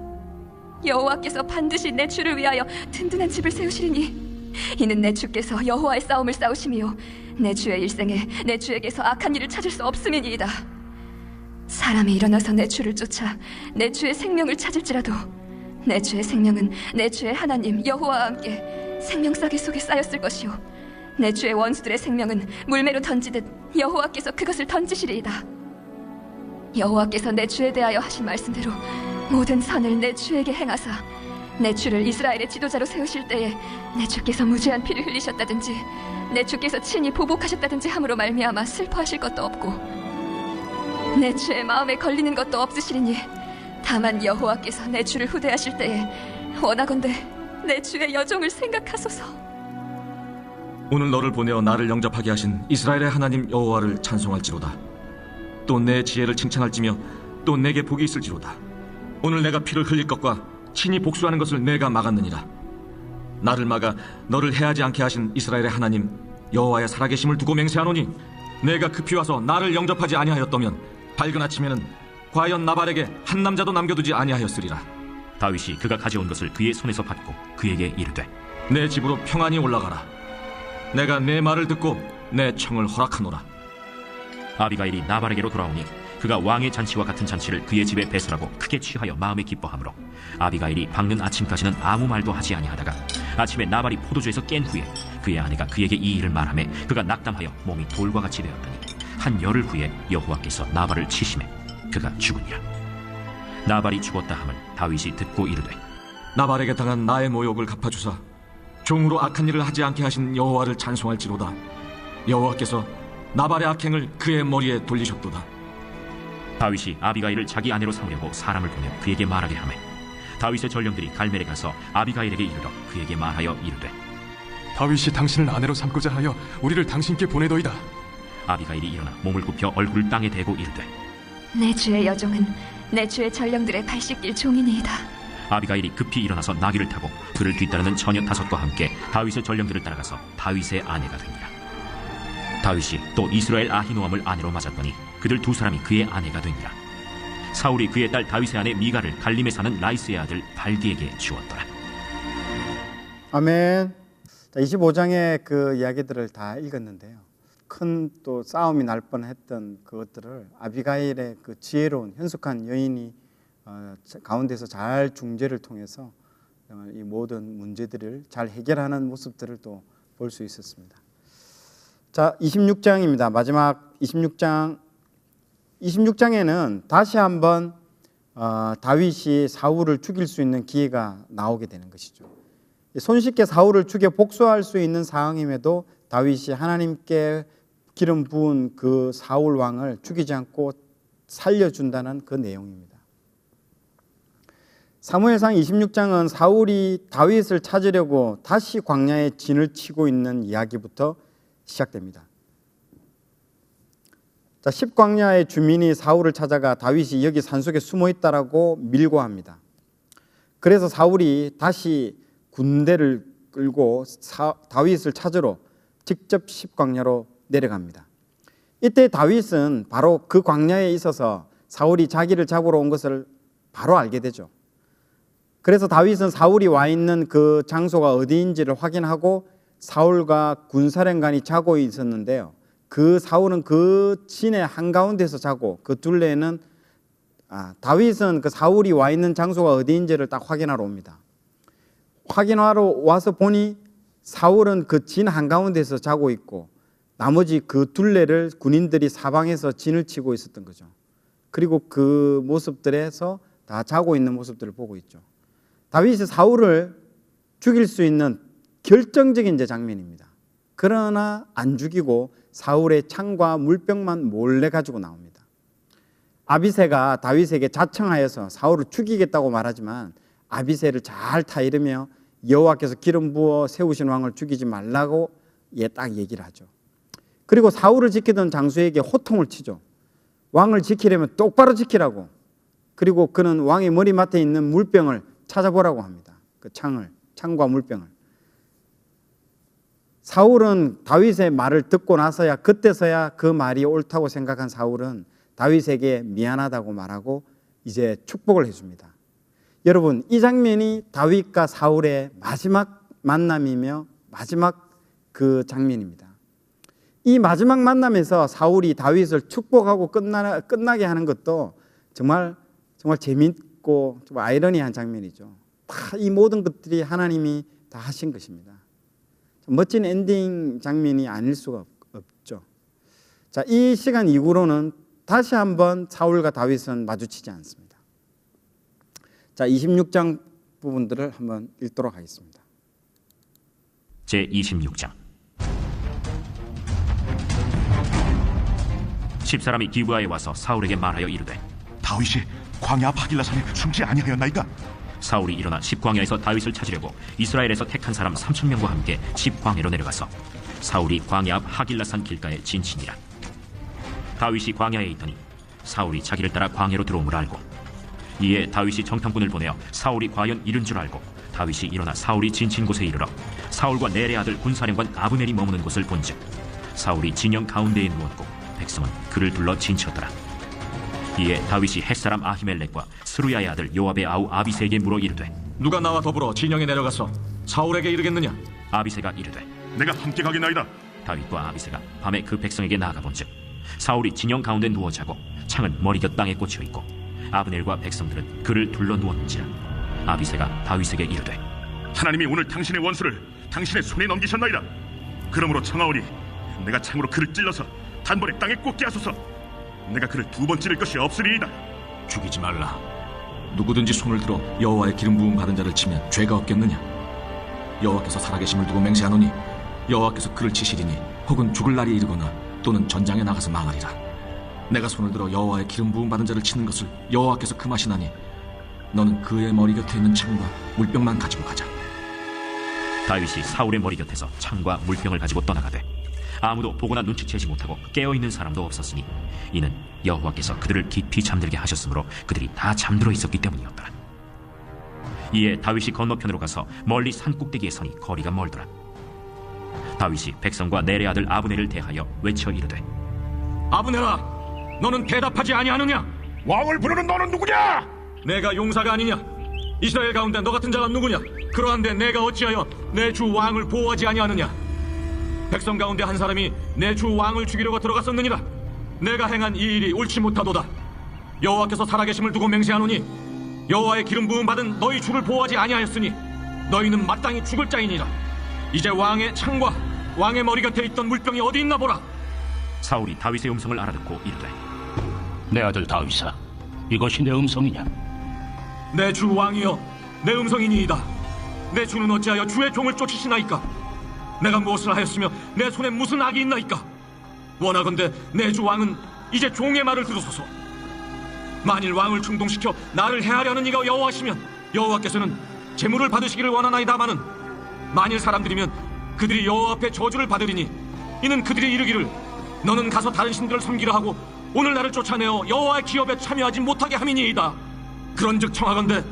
J: 여호와께서 반드시 내 주를 위하여 든든한 집을 세우시리니 이는 내 주께서 여호와의 싸움을 싸우심이요 내 주의 일생에 내 주에게서 악한 일을 찾을 수 없음이니이다. 사람이 일어나서 내 주를 쫓아 내 주의 생명을 찾을지라도 내 주의 생명은 내 주의 하나님 여호와와 함께 생명싸개 속에 쌓였을 것이요 내 주의 원수들의 생명은 물매로 던지듯 여호와께서 그것을 던지시리이다. 여호와께서 내 주에 대하여 하신 말씀대로 모든 선을 내 주에게 행하사 내 주를 이스라엘의 지도자로 세우실 때에 내 주께서 무죄한 피를 흘리셨다든지 내 주께서 친히 보복하셨다든지 함으로 말미암아 슬퍼하실 것도 없고 내 주의 마음에 걸리는 것도 없으시리니 다만 여호와께서 내 주를 후대하실 때에 원하건대 내 주의 여종을 생각하소서.
D: 오늘 너를 보내어 나를 영접하게 하신 이스라엘의 하나님 여호와를 찬송할지로다. 또 내 지혜를 칭찬할지며 또 내게 복이 있을지로다. 오늘 내가 피를 흘릴 것과 친히 복수하는 것을 내가 막았느니라. 나를 막아 너를 해하지 않게 하신 이스라엘의 하나님 여호와의 살아계심을 두고 맹세하노니 내가 급히 와서 나를 영접하지 아니하였더면 밝은 아침에는 과연 나발에게 한 남자도 남겨두지 아니하였으리라.
B: 다윗이 그가 가져온 것을 그의 손에서 받고 그에게 이르되
D: 내 집으로 평안히 올라가라. 내가 내 말을 듣고 내 청을 허락하노라.
B: 아비가일이 나발에게로 돌아오니 그가 왕의 잔치와 같은 잔치를 그의 집에 배설하고 크게 취하여 마음에 기뻐하므로 아비가일이 밝는 아침까지는 아무 말도 하지 아니하다가 아침에 나발이 포도주에서 깬 후에 그의 아내가 그에게 이 일을 말하매 그가 낙담하여 몸이 돌과 같이 되었더니 한 열흘 후에 여호와께서 나발을 치심해 그가 죽으니라. 나발이 죽었다 함을 다윗이 듣고 이르되
D: 나발에게 당한 나의 모욕을 갚아주사 종으로 악한 일을 하지 않게 하신 여호와를 찬송할지로다. 여호와께서 나발의 악행을 그의 머리에 돌리셨도다.
B: 다윗이 아비가일을 자기 아내로 삼으려고 사람을 보내 그에게 말하게 하매 다윗의 전령들이 갈멜에 가서 아비가일에게 이르러 그에게 말하여 이르되
I: 다윗이 당신을 아내로 삼고자 하여 우리를 당신께 보내더이다.
B: 아비가일이 일어나 몸을 굽혀 얼굴을 땅에 대고 이르되
J: 내 주의 여종은 내 주의 전령들의 발 씻길 종이니이다.
B: 아비가일이 급히 일어나서 나귀를 타고 그를 뒤따르는 처녀 5과 함께 다윗의 전령들을 따라가서 다윗의 아내가 되니라. 다윗이 또 이스라엘 아히노암을 아내로 맞았더니 그들 2사람이 그의 아내가 되니라. 사울이 그의 딸 다윗의 아내 미가를 갈림에 사는 라이스의 아들 발디에게 주었더라.
A: 아멘. 자, 25장의 그 이야기들을 다 읽었는데요. 큰 또 싸움이 날 뻔했던 그것들을 아비가일의 그 지혜로운 현숙한 여인이 가운데서 잘 중재를 통해서 이 모든 문제들을 잘 해결하는 모습들을 또 볼 수 있었습니다. 자, 26장입니다. 마지막 26장. 26장에는 다시 한번 다윗이 사울을 죽일 수 있는 기회가 나오게 되는 것이죠. 손쉽게 사울을 죽여 복수할 수 있는 상황임에도 다윗이 하나님께 기름 부은 그 사울 왕을 죽이지 않고 살려준다는 그 내용입니다. 사무엘상 26장은 사울이 다윗을 찾으려고 다시 광야에 진을 치고 있는 이야기부터 시작됩니다. 자, 10광야의 주민이 사울을 찾아가 다윗이 여기 산속에 숨어 있다라고 밀고합니다. 그래서 사울이 다시 군대를 끌고 다윗을 찾으러 직접 10광야로 내려갑니다. 이때 다윗은 바로 그 광야에 있어서 사울이 자기를 잡으러 온 것을 바로 알게 되죠. 그래서 다윗은 사울이 와 있는 그 장소가 어디인지를 확인하고 사울과 군사령관이 자고 있었는데요. 그 사울은 그 진의 한가운데서 자고 그 둘레에는 다윗은 그 사울이 와 있는 장소가 어디인지를 딱 확인하러 옵니다. 확인하러 와서 보니 사울은 그 진 한가운데서 자고 있고 나머지 그 둘레를 군인들이 사방에서 진을 치고 있었던 거죠. 그리고 그 모습들에서 다 자고 있는 모습들을 보고 있죠. 다윗이 사울을 죽일 수 있는 결정적인 이제 장면입니다. 그러나 안 죽이고 사울의 창과 물병만 몰래 가지고 나옵니다. 아비새가 다윗에게 자청하여서 사울을 죽이겠다고 말하지만 아비새를 잘 타이르며 여호와께서 기름 부어 세우신 왕을 죽이지 말라고 딱 얘기를 하죠. 그리고 사울을 지키던 장수에게 호통을 치죠. 왕을 지키려면 똑바로 지키라고. 그리고 그는 왕의 머리맡에 있는 물병을 찾아보라고 합니다. 그 창과 물병을. 사울은 다윗의 말을 듣고 나서야, 그때서야 그 말이 옳다고 생각한 사울은 다윗에게 미안하다고 말하고 이제 축복을 해줍니다. 여러분, 이 장면이 다윗과 사울의 마지막 만남이며 마지막 그 장면입니다. 이 마지막 만남에서 사울이 다윗을 축복하고 끝나게 하는 것도 정말 재밌고 좀 아이러니한 장면이죠. 다 이 모든 것들이 하나님이 다 하신 것입니다. 멋진 엔딩 장면이 아닐 수가 없죠. 자, 이 시간 이후로는 다시 한번 사울과 다윗은 마주치지 않습니다. 자, 26장 부분들을 한번 읽도록 하겠습니다.
B: 제26장. 10사람이 기브아에 와서 사울에게 말하여 이르되
G: 다윗이 광야 하길라산에 숨지 아니하였나이까?
B: 사울이 일어나 십광야에서 다윗을 찾으려고 이스라엘에서 택한 사람 3,000명과 함께 십광야로 내려가서 사울이 광야 앞 하길라산 길가에 진친이라. 다윗이 광야에 있더니 사울이 자기를 따라 광야로 들어옴을 알고, 이에 다윗이 정탐꾼을 보내어 사울이 과연 이른 줄 알고 다윗이 일어나 사울이 진친 곳에 이르러 사울과 넬의 아들 군사령관 아브넬이 머무는 곳을 본즉 사울이 진영 가운데에 누웠고 백성은 그를 둘러 진치었더라. 이에 다윗이 햇사람 아히멜렉과 스루야의 아들 요압의 아우 아비새에게 물어 이르되
D: 누가 나와 더불어 진영에 내려가서 사울에게 이르겠느냐?
B: 아비새가 이르되
F: 내가 함께 가겠나이다.
B: 다윗과 아비새가 밤에 그 백성에게 나아가 본즉 사울이 진영 가운데 누워 자고 창은 머리곁 땅에 꽂혀 있고 아브넬과 백성들은 그를 둘러 누웠는지라. 아비새가 다윗에게 이르되
F: 하나님이 오늘 당신의 원수를 당신의 손에 넘기셨나이다. 그러므로 청하오니 내가 창으로 그를 찔러서 단번에 땅에 꽂게 하소서. 내가 그를 두 번 찌를 것이 없으리이다.
D: 죽이지 말라. 누구든지 손을 들어 여호와의 기름 부음 받은 자를 치면 죄가 없겠느냐? 여호와께서 살아계심을 두고 맹세하노니 여호와께서 그를 치시리니 혹은 죽을 날이 이르거나 또는 전장에 나가서 망하리라. 내가 손을 들어 여호와의 기름 부음 받은 자를 치는 것을 여호와께서 금하시나니 너는 그의 머리 곁에 있는 창과 물병만 가지고 가자.
B: 다윗이 사울의 머리 곁에서 창과 물병을 가지고 떠나가되 아무도 보거나 눈치채지 못하고 깨어있는 사람도 없었으니 이는 여호와께서 그들을 깊이 잠들게 하셨으므로 그들이 다 잠들어 있었기 때문이었더라. 이에 다윗이 건너편으로 가서 멀리 산 꼭대기에 서니 거리가 멀더라. 다윗이 백성과 넬의 아들 아브넬을 대하여 외쳐 이르되
D: 아브넬아, 너는 대답하지 아니하느냐?
F: 왕을 부르는 너는 누구냐?
D: 내가 용사가 아니냐? 이스라엘 가운데 너 같은 자가 누구냐? 그러한데 내가 어찌하여 내 주 왕을 보호하지 아니하느냐? 백성 가운데 한 사람이 내 주 왕을 죽이려고 들어갔었느니라. 내가 행한 이 일이 옳지 못하도다. 여호와께서 살아계심을 두고 맹세하노니 여호와의 기름 부음 받은 너희 주를 보호하지 아니하였으니 너희는 마땅히 죽을 자이니라. 이제 왕의 창과 왕의 머리 곁에 있던 물병이 어디 있나 보라.
B: 사울이 다윗의 음성을 알아듣고 이르되
C: 내 아들 다윗아, 이것이 내 음성이냐?
D: 내 주 왕이여, 내 음성이니이다. 내 주는 어찌하여 주의 종을 쫓으시나이까? 내가 무엇을 하였으며 내 손에 무슨 악이 있나이까? 원하건대 내 주 왕은 이제 종의 말을 들으소서. 만일 왕을 충동시켜 나를 해하려는 이가 여호와시면 여호와께서는 재물을 받으시기를 원하나이다마는 만일 사람들이면 그들이 여호와 앞에 저주를 받으리니 이는 그들이 이르기를 너는 가서 다른 신들을 섬기라 하고 오늘 나를 쫓아내어 여호와의 기업에 참여하지 못하게 함이니이다. 그런즉 청하건대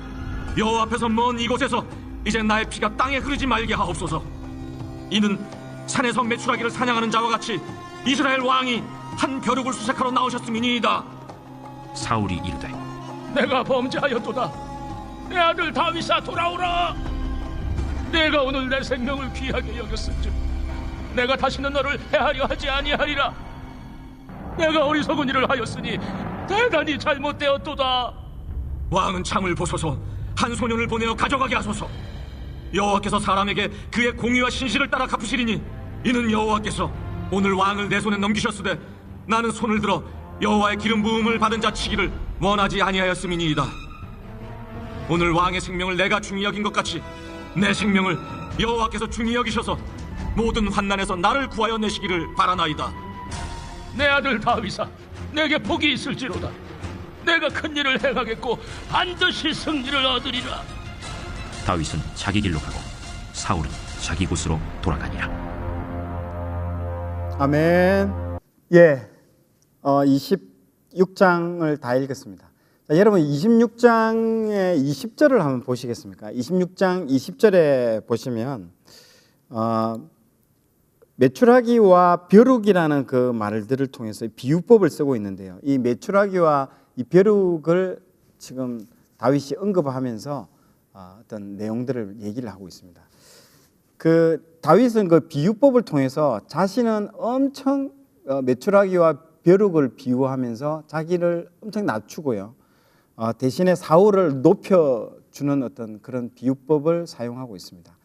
D: 여호와 앞에서 먼 이곳에서 이제 나의 피가 땅에 흐르지 말게 하옵소서. 이는 산에서 메추라기를 사냥하는 자와 같이 이스라엘 왕이 한 벼룩을 수색하러 나오셨음이니이다.
B: 사울이 이르되
C: 내가 범죄하였도다. 내 아들 다윗아, 돌아오라. 내가 오늘 내 생명을 귀하게 여겼은즉 내가 다시는 너를 해하려 하지 아니하리라. 내가 어리석은 일을 하였으니 대단히 잘못되었도다.
D: 왕은 창을 보소서. 한 소년을 보내어 가져가게 하소서. 여호와께서 사람에게 그의 공의와 신실을 따라 갚으시리니 이는 여호와께서 오늘 왕을 내 손에 넘기셨으되 나는 손을 들어 여호와의 기름 부음을 받은 자 치기를 원하지 아니하였음이니이다. 오늘 왕의 생명을 내가 중히 여긴 것 같이 내 생명을 여호와께서 중히 여기셔서 모든 환난에서 나를 구하여 내시기를 바라나이다.
C: 내 아들 다윗아, 내게 복이 있을지로다. 내가 큰 일을 행하겠고 반드시 승리를 얻으리라.
B: 다윗은 자기 길로 가고 사울은 자기 곳으로 돌아가니라.
A: 아멘. 예, 26장을 다 읽었습니다. 자, 여러분 26장의 20절을 한번 보시겠습니까? 26장 20절에 보시면 메추라기와 벼룩이라는 그 말들을 통해서 비유법을 쓰고 있는데요. 이 메추라기와 이 벼룩을 지금 다윗이 언급하면서 어떤 내용들을 얘기를 하고 있습니다. 그 다윗은 그 비유법을 통해서 자신은 엄청 메추라기와 벼룩을 비유하면서 자기를 엄청 낮추고요. 대신에 사울을 높여주는 어떤 그런 비유법을 사용하고 있습니다.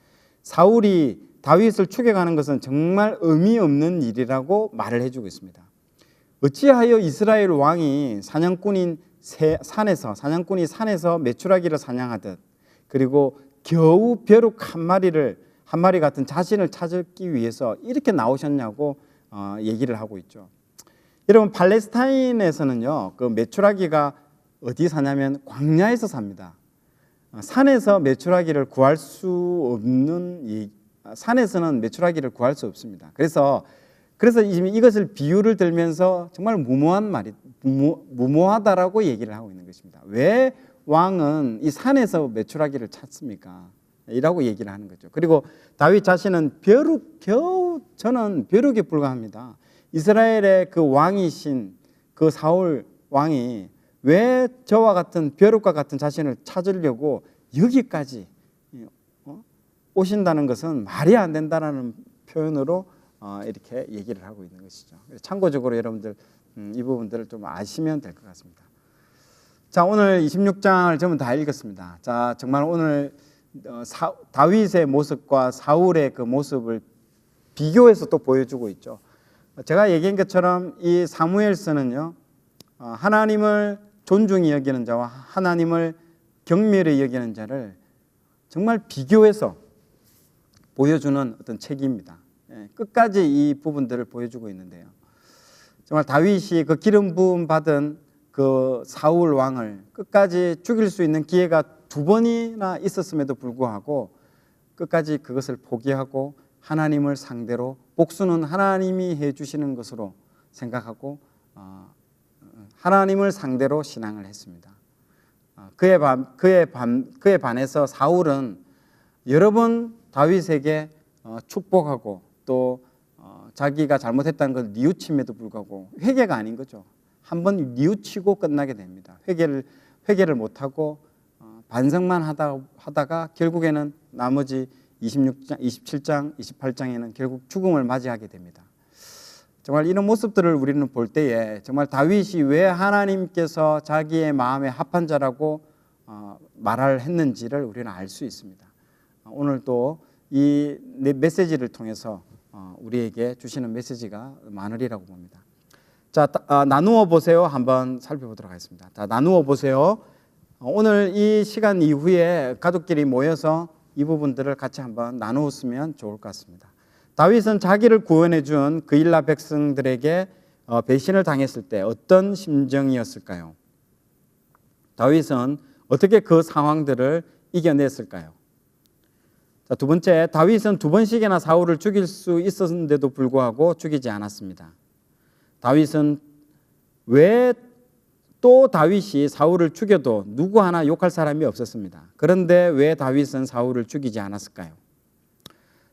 A: 사울이 다윗을 추격하는 것은 정말 의미 없는 일이라고 말을 해주고 있습니다. 어찌하여 이스라엘 왕이 사냥꾼이 산에서 메추라기를 사냥하듯 그리고 겨우 벼룩 한 마리 같은 자신을 찾기 위해서 이렇게 나오셨냐고 얘기를 하고 있죠. 여러분 팔레스타인에서는요, 그 메추라기가 어디 사냐면 광야에서 삽니다. 산에서 메추라기를 구할 수 없는, 산에서는 메추라기를 구할 수 없습니다. 그래서 이것을 비유를 들면서 정말 무모하다라고 얘기를 하고 있는 것입니다. 왜 왕은 이 산에서 메추라기를 찾습니까? 이라고 얘기를 하는 거죠. 그리고 다윗 자신은 저는 벼룩에 불과합니다. 이스라엘의 그 왕이신 그 사울 왕이 왜 저와 같은 벼룩과 같은 자신을 찾으려고 여기까지 오신다는 것은 말이 안 된다는 표현으로 이렇게 얘기를 하고 있는 것이죠. 참고적으로 여러분들 이 부분들을 좀 아시면 될 것 같습니다. 자, 오늘 26장을 전부 다 읽었습니다. 자, 정말 오늘 다윗의 모습과 사울의 그 모습을 비교해서 또 보여주고 있죠. 제가 얘기한 것처럼 이 사무엘서는요, 하나님을 존중히 여기는 자와 하나님을 경멸히 여기는 자를 정말 비교해서 보여주는 어떤 책입니다. 끝까지 이 부분들을 보여주고 있는데요. 정말 다윗이 그 기름 부음 받은 그 사울 왕을 끝까지 죽일 수 있는 기회가 2번이나 있었음에도 불구하고 끝까지 그것을 포기하고 하나님을 상대로 복수는 하나님이 해주시는 것으로 생각하고 하나님을 상대로 신앙을 했습니다. 그에 반해서 사울은 여러 번 다윗에게 축복하고 또 자기가 잘못했다는 걸 뉘우침에도 불구하고 회개가 아닌 거죠. 한번 뉘우치고 끝나게 됩니다. 회개를 못하고 반성만 하다가 결국에는 나머지 26장, 27장, 28장에는 결국 죽음을 맞이하게 됩니다. 정말 이런 모습들을 우리는 볼 때에 정말 다윗이 왜 하나님께서 자기의 마음에 합한 자라고 말을 했는지를 우리는 알 수 있습니다. 오늘 또 이 메시지를 통해서 우리에게 주시는 메시지가 많으리라고 봅니다. 자, 나누어 보세요. 한번 살펴보도록 하겠습니다. 자, 나누어 보세요. 오늘 이 시간 이후에 가족끼리 모여서 이 부분들을 같이 한번 나누었으면 좋을 것 같습니다. 다윗은 자기를 구원해 준 그일라 백성들에게 배신을 당했을 때 어떤 심정이었을까요? 다윗은 어떻게 그 상황들을 이겨냈을까요? 자, 두 번째, 다윗은 2번씩이나 사울을 죽일 수 있었는데도 불구하고 죽이지 않았습니다. 다윗은 왜 또 다윗이 사울을 죽여도 누구 하나 욕할 사람이 없었습니다. 그런데 왜 다윗은 사울을 죽이지 않았을까요?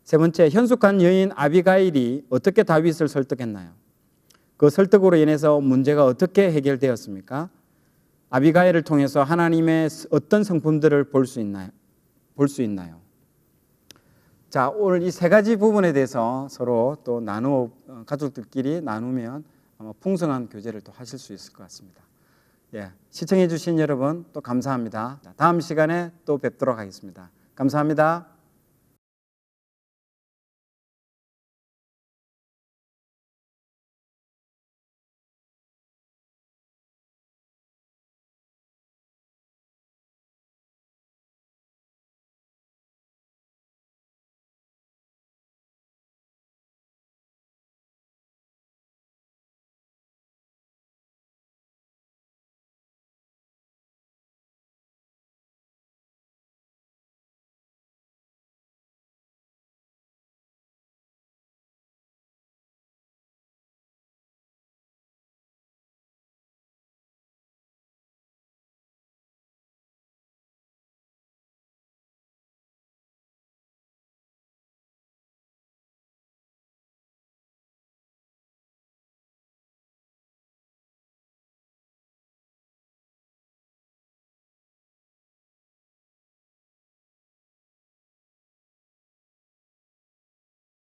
A: 세 번째, 현숙한 여인 아비가일이 어떻게 다윗을 설득했나요? 그 설득으로 인해서 문제가 어떻게 해결되었습니까? 아비가일을 통해서 하나님의 어떤 성품들을 볼 수 있나요? 자, 오늘 이 3가지 부분에 대해서 서로 또 가족들끼리 나누면 아마 풍성한 교제를 또 하실 수 있을 것 같습니다. 예, 시청해 주신 여러분 또 감사합니다. 다음 시간에 또 뵙도록 하겠습니다. 감사합니다.